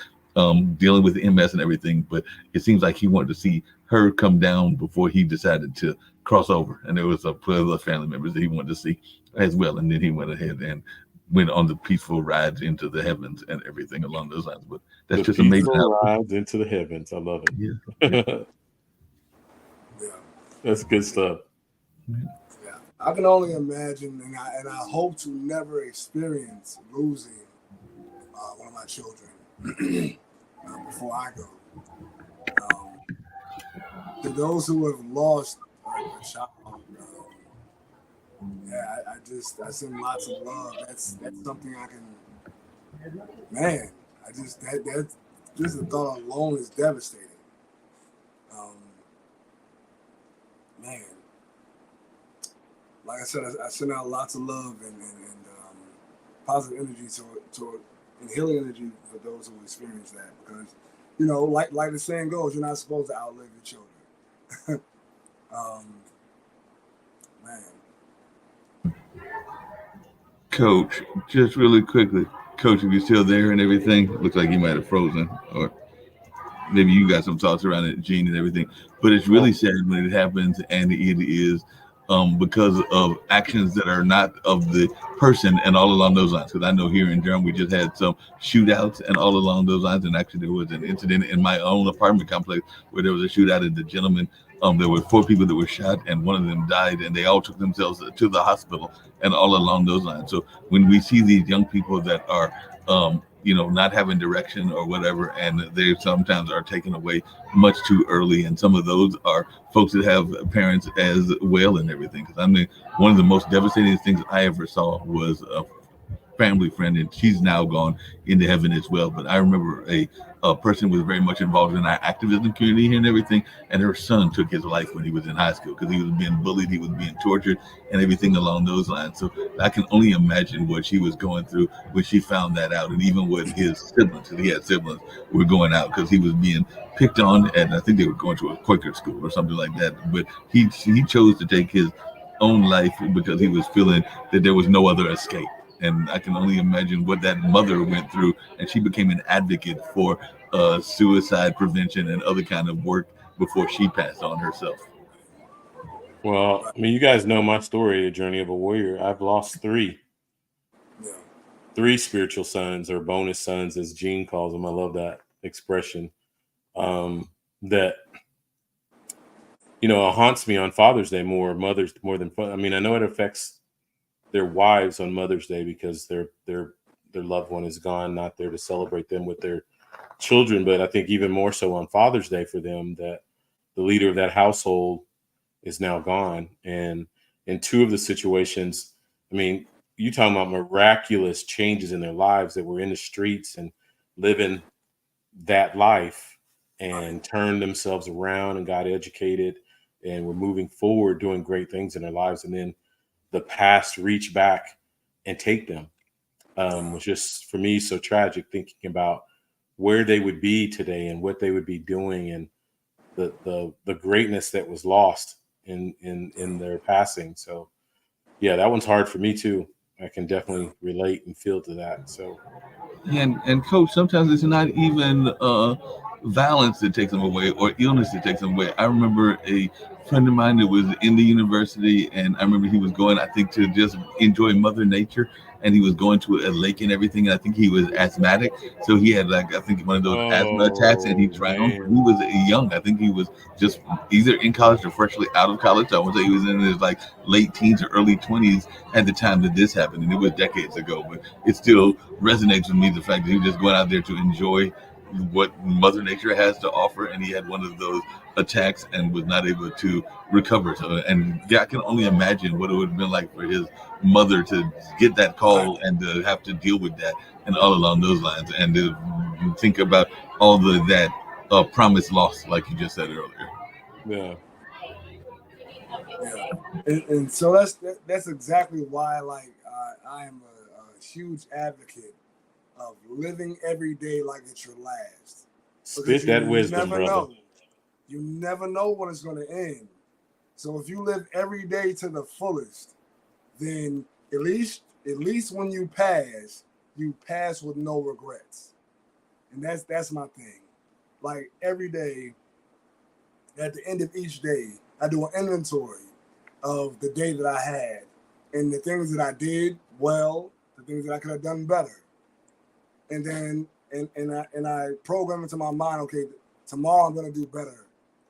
dealing with MS and everything, but it seems like he wanted to see her come down before he decided to cross over. And there was a couple of family members that he wanted to see as well. And then he went ahead and went on the peaceful rides into the heavens and everything along those lines. But that's just amazing. Rides into the heavens. I love it. Yeah. That's good stuff. Yeah. I can only imagine, and I hope to never experience losing one of my children before I go. To those who have lost a child, I send lots of love. That's something I can. Man, that just the thought alone is devastating. Man, like I said, I send out lots of love and positive energy toward and healing energy for those who experience that, because like the saying goes, you're not supposed to outlive your children. Man. Coach, just really quickly, Coach, if you're still there and everything, looks like you might have frozen, or maybe you got some thoughts around it, Gene, and everything. But it's really sad when it happens, and it is because of actions that are not of the person and all along those lines. Because I know here in Durham, we just had some shootouts and all along those lines. And actually, there was an incident in my own apartment complex where there was a shootout, and the gentleman, there were 4 people that were shot, and one of them died, and they all took themselves to the hospital and all along those lines. So when we see these young people that are, not having direction or whatever, and they sometimes are taken away much too early. And some of those are folks that have parents as well and everything. Because I mean, one of the most devastating things I ever saw was a family friend, and she's now gone into heaven as well. But I remember a person was very much involved in our activism community and everything, and her son took his life when he was in high school because he was being bullied, he was being tortured, and everything along those lines. So I can only imagine what she was going through when she found that out, and even with his siblings, because he had siblings, were going out because he was being picked on, and I think they were going to a Quaker school or something like that. But he chose to take his own life because he was feeling that there was no other escape. And I can only imagine what that mother went through, and she became an advocate for suicide prevention and other kind of work before she passed on herself. Well, I mean, you guys know my story, The Journey of a Warrior. I've lost 3. Yeah. 3 spiritual sons, or bonus sons, as Gene calls them. I love that expression. That haunts me on Father's Day more than fun. I mean, I know it affects their wives on Mother's Day because their loved one is gone, not there to celebrate them with their children. But I think even more so on Father's Day for them, that the leader of that household is now gone. And in 2 of the situations, I mean, you talking about miraculous changes in their lives, that were in the streets and living that life and turned themselves around and got educated and were moving forward, doing great things in their lives. And then the past reach back and take them, was just, for me, so tragic, thinking about where they would be today and what they would be doing, and the greatness that was lost in their passing. So yeah, that one's hard for me too. I can definitely relate and feel to that. So and Coach, sometimes it's not even violence that takes them away or illness that takes them away. I remember a friend of mine that was in the university, and I remember he was going, I think, to just enjoy Mother Nature, and he was going to a lake and everything. And I think he was asthmatic, so he had like I think one of those asthma attacks, and he drowned. Man. He was young. I think he was just either in college or freshly out of college. I would say he was in his like late teens or early 20s at the time that this happened, and it was decades ago. But it still resonates with me, the fact that he was just going out there to enjoy what Mother Nature has to offer, and he had one of those attacks and was not able to recover. So, and yeah, I can only imagine what it would have been like for his mother to get that call and to have to deal with that, and all along those lines, and to think about all that promise lost, like you just said earlier. Yeah. And so that's exactly why, like, I am a huge advocate of living every day like it's your last. Spit that wisdom, brother. You never know when it's going to end. So if you live every day to the fullest, then at least when you pass with no regrets. And that's my thing. Like every day, at the end of each day, I do an inventory of the day that I had and the things that I did well, the things that I could have done better. And then and I program into my mind, okay, tomorrow I'm gonna do better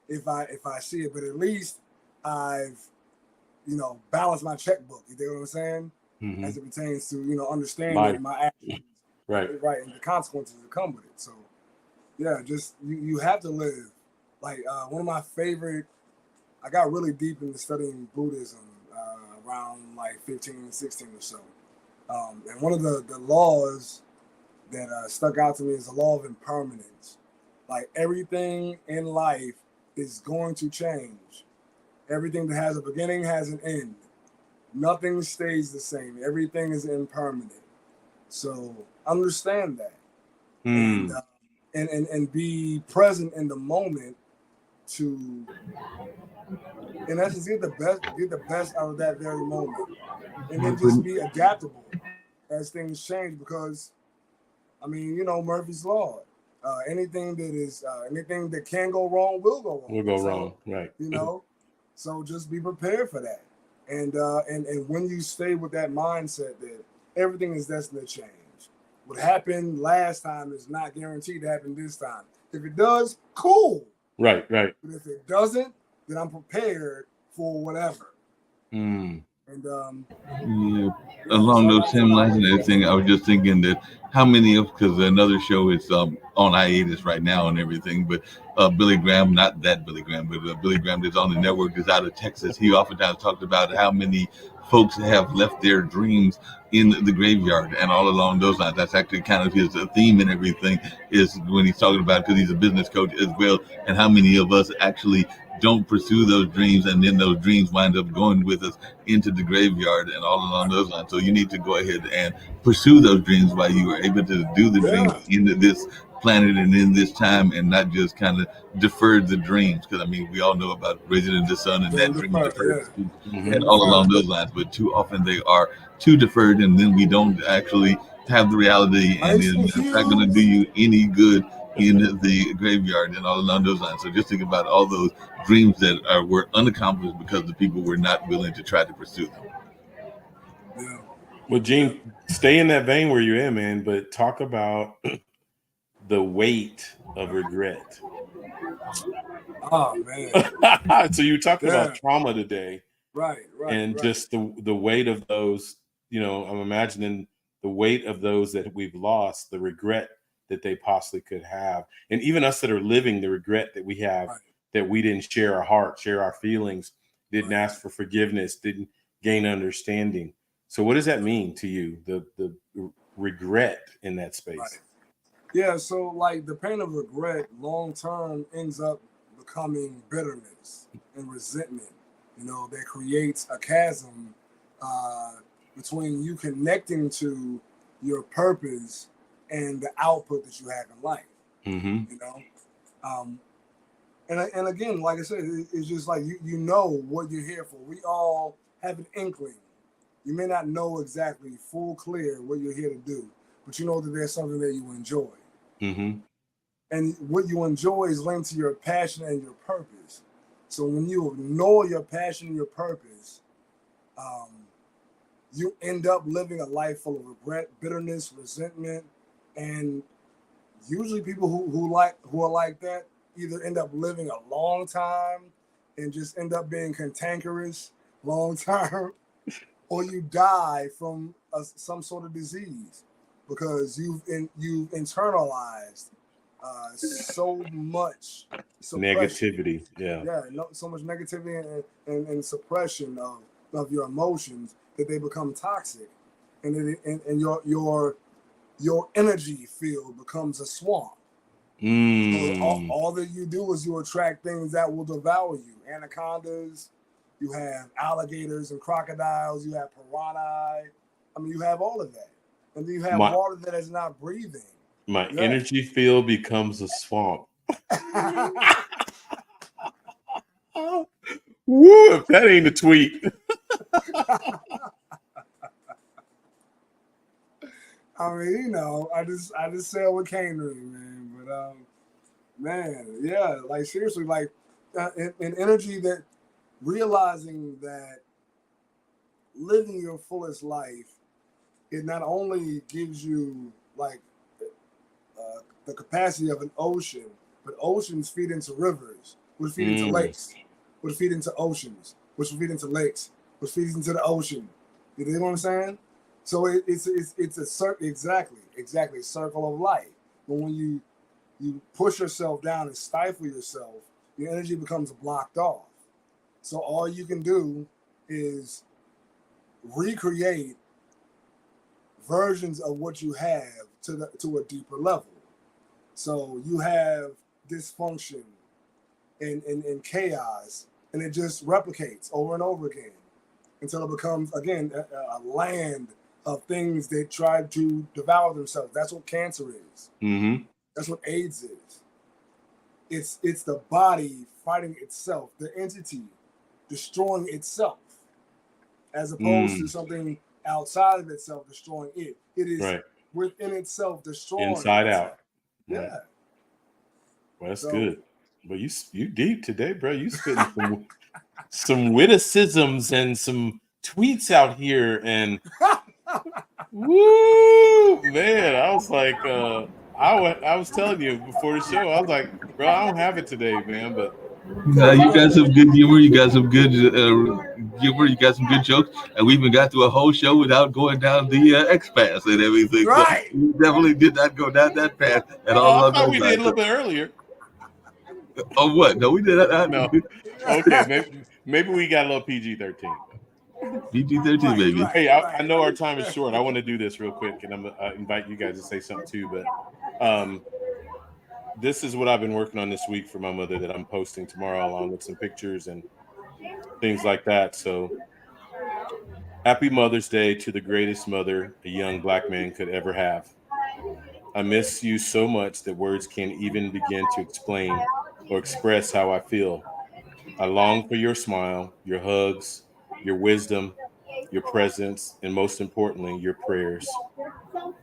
if I see it. But at least I've balanced my checkbook. You know what I'm saying? Mm-hmm. As it pertains to understanding my actions, right, and the consequences that come with it. So yeah, just you have to live. Like one of my favorite. I got really deep into studying Buddhism around like 15, 16 or so. And one of the laws that stuck out to me is the law of impermanence. Like everything in life is going to change. Everything that has a beginning has an end. Nothing stays the same. Everything is impermanent. So understand that. And be present in the moment to, in essence, get the best out of that very moment, and then just be adaptable as things change. Because, I mean, Murphy's Law. Anything that can go wrong will go wrong. Will go wrong, right? So just be prepared for that, and when you stay with that mindset that everything is destined to change. What happened last time is not guaranteed to happen this time. If it does, cool. Right. But if it doesn't, then I'm prepared for whatever. And along those same lines and everything, I was just thinking that how many because another show is on hiatus right now and everything, but Billy Graham, not that Billy Graham, but Billy Graham that's on the network is out of Texas. He oftentimes talked about how many folks have left their dreams in the graveyard and all along those lines. That's actually kind of his theme and everything is when he's talking about, because he's a business coach as well, and how many of us actually don't pursue those dreams, and then those dreams wind up going with us into the graveyard and all along those lines. So you need to go ahead and pursue those dreams while you are able to do the dreams in this planet and in this time, and not just kind of defer the dreams. Because I mean, we all know about Raising in the Sun and that dream deferred and all along those lines. But too often they are too deferred, and then we don't actually have the reality, and it's not going to do you any good in the graveyard and all along those lines. So just think about all those dreams that were unaccomplished because the people were not willing to try to pursue them. Yeah. Well, Gene, stay in that vein where you're in, man, but talk about the weight of regret. Oh, man. So you talked about trauma today. Right. And just the weight of those, I'm imagining the weight of those that we've lost, the regret that they possibly could have. And even us that are living, the regret that we have, that we didn't share our heart, share our feelings, didn't ask for forgiveness, didn't gain understanding. So what does that mean to you, the regret in that space? Right. Yeah, so like the pain of regret long term ends up becoming bitterness and resentment, that creates a chasm between you connecting to your purpose and the output that you have in life. And again, like I said, it's just like you know what you're here for. We all have an inkling. You may not know exactly full clear what you're here to do, but you know that there's something that you enjoy. And what you enjoy is linked to your passion and your purpose. So when you ignore your passion and your purpose, you end up living a life full of regret, bitterness, resentment, and usually people who are like that either end up living a long time and just end up being cantankerous long term, or you die from some sort of disease because you've internalized so much negativity. So much negativity and suppression of your emotions that they become toxic, and your energy field becomes a swamp. So all that you do is you attract things that will devour you. Anacondas, you have alligators and crocodiles, you have piranha. I mean, you have all of that. And then you have water that is not breathing. My energy field becomes a swamp. Woo, if that ain't a tweet. I mean, I just said what came to me, man. But man, yeah, like seriously, like an energy that realizing that living your fullest life, it not only gives you like the capacity of an ocean, but oceans feed into rivers, which feed into lakes, which feed into oceans, which feed into lakes, which feeds into the ocean. You know what I'm saying? So it's a circle, exactly circle of life. But when you push yourself down and stifle yourself, your energy becomes blocked off. So all you can do is recreate versions of what you have to a deeper level. So you have dysfunction and chaos, and it just replicates over and over again until it becomes, again, a land of things that try to devour themselves. That's what cancer is. Mm-hmm. That's what AIDS is. It's the body fighting itself, the entity destroying itself, as opposed to something outside of itself destroying it. It is within itself destroying inside itself. out. Yeah. Right. Well, that's good. But you deep today, bro. You spitting some witticisms and some tweets out here, and woo, man. I was like, I was telling you before the show, I was like, bro, I don't have it today, man. But you got some good humor. You got some good humor. You got some good jokes, and we even got through a whole show without going down the X path and everything. Right. So we definitely did not go down that path at all. I thought we did a little bit earlier. Oh, what? No, we did not. No. Okay, maybe we got a little PG-13. PG-13, baby. Hey, I know our time is short. I want to do this real quick, and I'm gonna invite you guys to say something too. But this is what I've been working on this week for my mother that I'm posting tomorrow, along with some pictures and things like that. So, happy Mother's Day to the greatest mother a young Black man could ever have. I miss you so much that words can't even begin to explain or express how I feel. I long for your smile, your hugs, your wisdom, your presence, and most importantly, your prayers.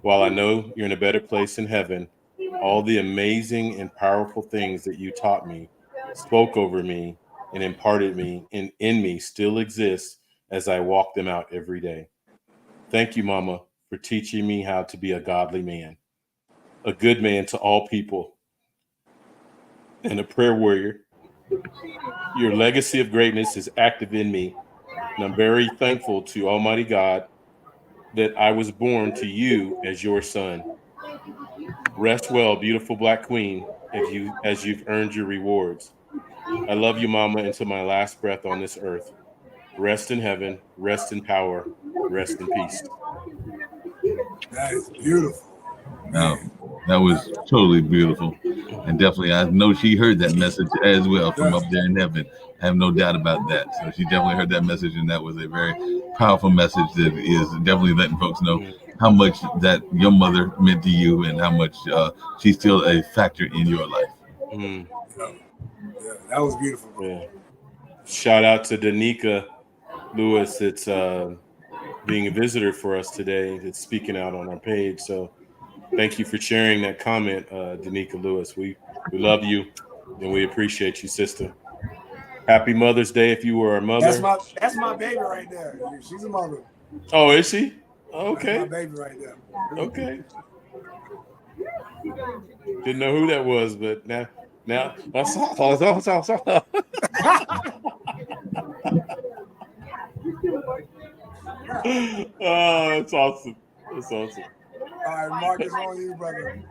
While I know you're in a better place in heaven, all the amazing and powerful things that you taught me, spoke over me, and imparted me in me still exist as I walk them out every day. Thank you, Mama, for teaching me how to be a godly man, a good man to all people, and a prayer warrior. Your legacy of greatness is active in me, and I'm very thankful to Almighty God that I was born to you as your son. Rest well, beautiful Black queen, as you've earned your rewards. I love you, Mama, until my last breath on this earth. Rest in heaven, rest in power, rest in peace. That is beautiful. No, that was totally beautiful. And definitely, I know she heard that message as well from up there in heaven. I have no doubt about that. So she definitely heard that message, and that was a very powerful message that is definitely letting folks know how much that your mother meant to you and how much she's still a factor in your life. Yeah, that was beautiful. Yeah. Shout out to Danica Lewis. It's being a visitor for us today. It's speaking out on our page. So thank you for sharing that comment, Danica Lewis. We love you and we appreciate you, sister. Happy Mother's Day if you were a mother. That's my baby right there. She's a mother. Oh, is she? That's Okay. my baby right there. Okay. Didn't know who that was, but now that's oh, that's awesome. That's awesome. All right, Marcus, on you, brother.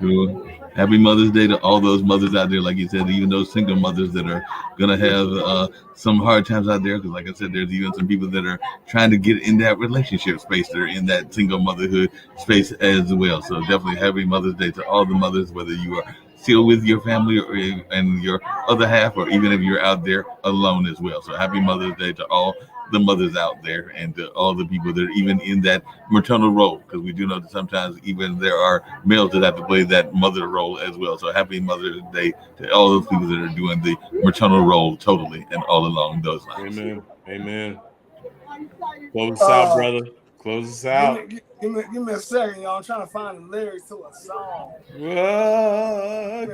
Sure. Happy Mother's Day to all those mothers out there, like you said, even those single mothers that are gonna have some hard times out there. Because, like I said, there's even some people that are trying to get in that relationship space. That are in that single motherhood space as well. So definitely happy Mother's Day to all the mothers, whether you are still with your family or and your other half, or even if you're out there alone as well. So happy Mother's Day to all the mothers out there and to all the people that are even in that maternal role, because we do know that sometimes even there are males that have to play that mother role as well. So happy Mother's Day to all those people that are doing the maternal role totally and all along those lines. Amen. Amen. Close us out, brother. Close us out. Give me a second, y'all. I'm trying to find the lyrics to a song.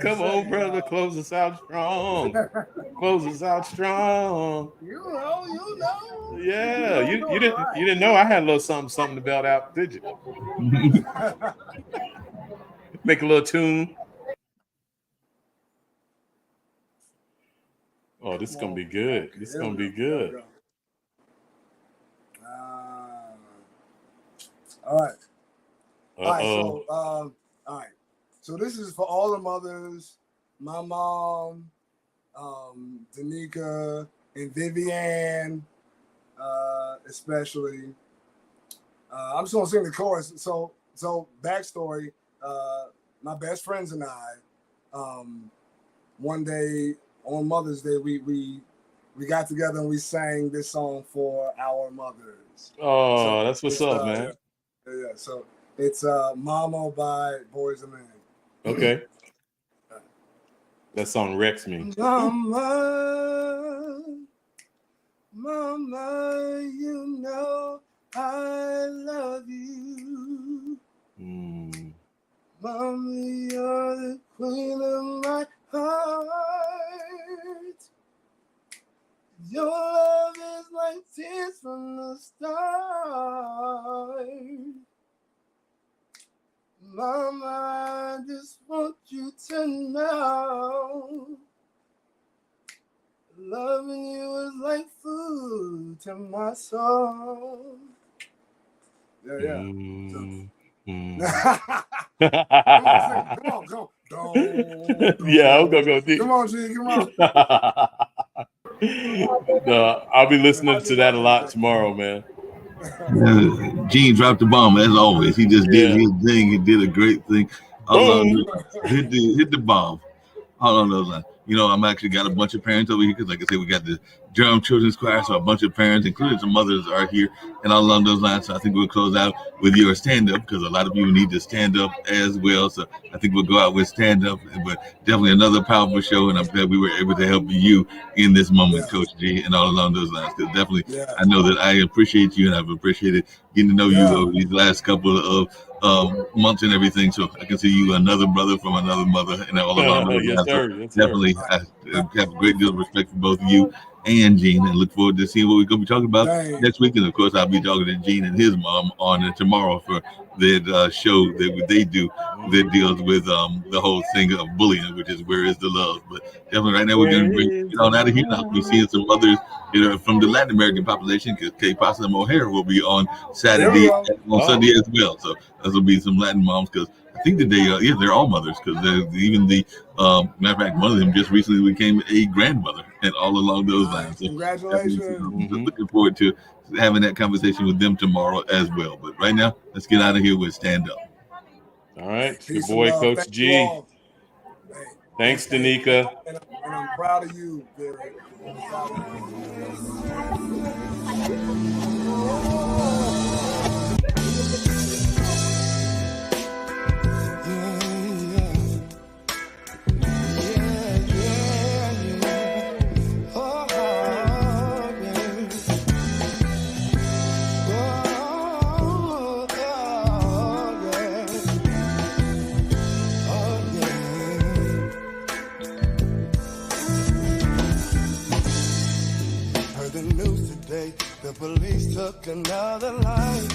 Come on, brother. Close us out strong. Close us out strong. You know. Yeah, you didn't know I had a little something to belt out, did you? Make a little tune. Oh, this is gonna be good. This is gonna be good. All right. All right. So this is for all the mothers, my mom, Danica, and Vivian, especially. I'm just gonna sing the chorus. So backstory. My best friends and I, one day on Mother's Day, we got together and we sang this song for our mothers. Oh, so that's what's up, man. Yeah. So it's "Mama" by Boys and Men. Okay. That song wrecks me. Mama, you know I love you. Mommy, you're the queen of my heart. Your love is like tears from the start. Mama, I just want you to know loving you is like food to my soul. Yeah. Come on. Yeah, I'm gonna go deep. Come on, G, come on. No, I'll be listening to that a lot tomorrow, man. Gene dropped the bomb as always. He just did his thing. He did a great thing. Hit the bomb. All on those lines. You know, I'm actually got a bunch of parents over here because, like I said, we got the Durham Children's Choir, so a bunch of parents, including some mothers, are here, and all along those lines. So I think we'll close out with your stand-up because a lot of people need to stand up as well. So I think we'll go out with stand-up, but definitely another powerful show, and I'm glad we were able to help you in this moment, Coach G, and all along those lines. Because definitely, I know that I appreciate you, and I've appreciated getting to know you over these last couple of months and everything. So I can see you another brother from another mother, and all along those lines. Sir. So definitely, I have a great deal of respect for both you and Gene, and look forward to seeing what we're going to be talking about next week. And of course, I'll be talking to Gene and his mom on tomorrow for their show that they do that deals with the whole thing of bullying, which is Where Is the Love. But definitely right now we're going to get on out of here. Now we're seeing some others from the Latin American population, because Kay Pasa Moher will be on Saturday on Sunday as well. So those will be some Latin moms, because I think that they're all mothers, because even the matter of fact, one of them just recently became a grandmother, and all along those lines. So congratulations! Looking forward to having that conversation with them tomorrow as well. But right now, let's get out of here with Stand Up. All right, good boy, Coach G. Thanks, Danica. And I'm proud of you, Derek. The police took took another life.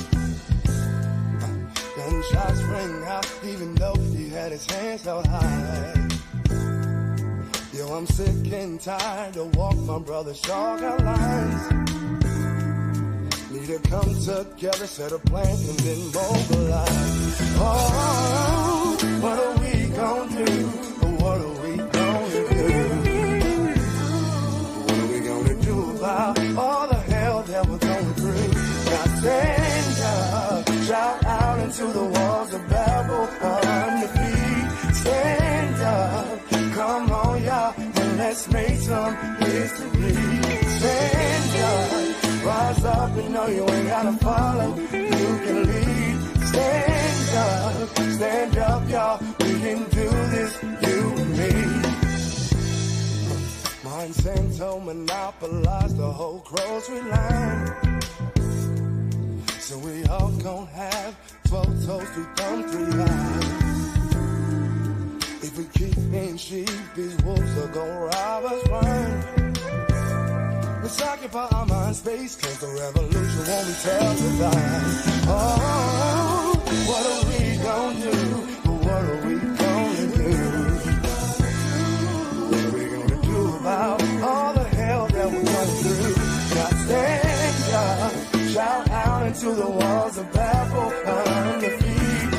Gunshots ring out, even though he had his hands held high. Yo, I'm sick and tired to walk my brother's short lines. Need to come together, set a plan, and then mobilize. Oh, what are we gonna do? What are we gonna do? What are we gonna do about all the hell that we're going through? Now stand up, shout out into the walls of Babel on the feet. Stand up, come on y'all, and let's make some history. Stand up, rise up and know you ain't gotta follow, you can lead. Stand up y'all, we can do this, you and me. Monsanto monopolized the whole grocery line. So we all gon' have 12 toes, 3 thumbs, 3 eyes. If we keep being sheep, these wolves are gon' rob us blind. Let's occupy our mind space, cause the revolution won't be televised. Oh, what are we gon' do? What are we gonna do? What are we gonna do about all the hell that we're going through? Now stand up, shout out into the walls of Babel on the feet.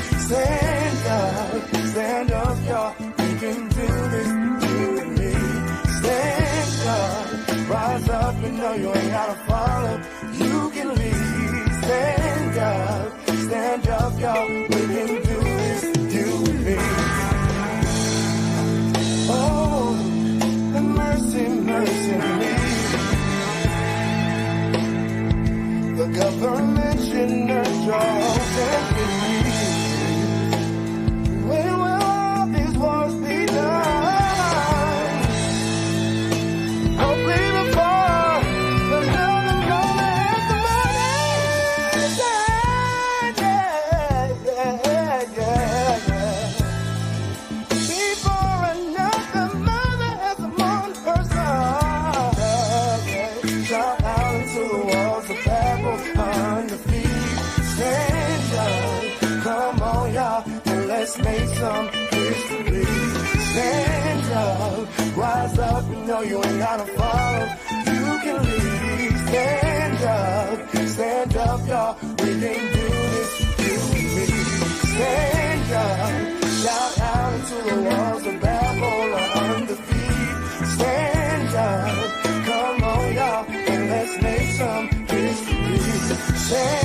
Stand up, y'all, we can do this, you and me. Stand up, rise up and know you ain't gotta follow, you can lead. Stand up, y'all, we can do this, you and me. Oh, mercy, mercy me. The government should nurture your destiny. When will all these wars be done? Hopefully before another moment has the money. Yeah. Before another mother has the one person. Shout out into the walls of Babel on the feet. Stand up, come on y'all, and let's make some history. Stand up, rise up and know you ain't gotta follow, you can lead. Stand up y'all, we can do this, you and me. Stand up, shout out into the walls of Babel on the feet. Stand up, come on y'all, and let's make some history. Stand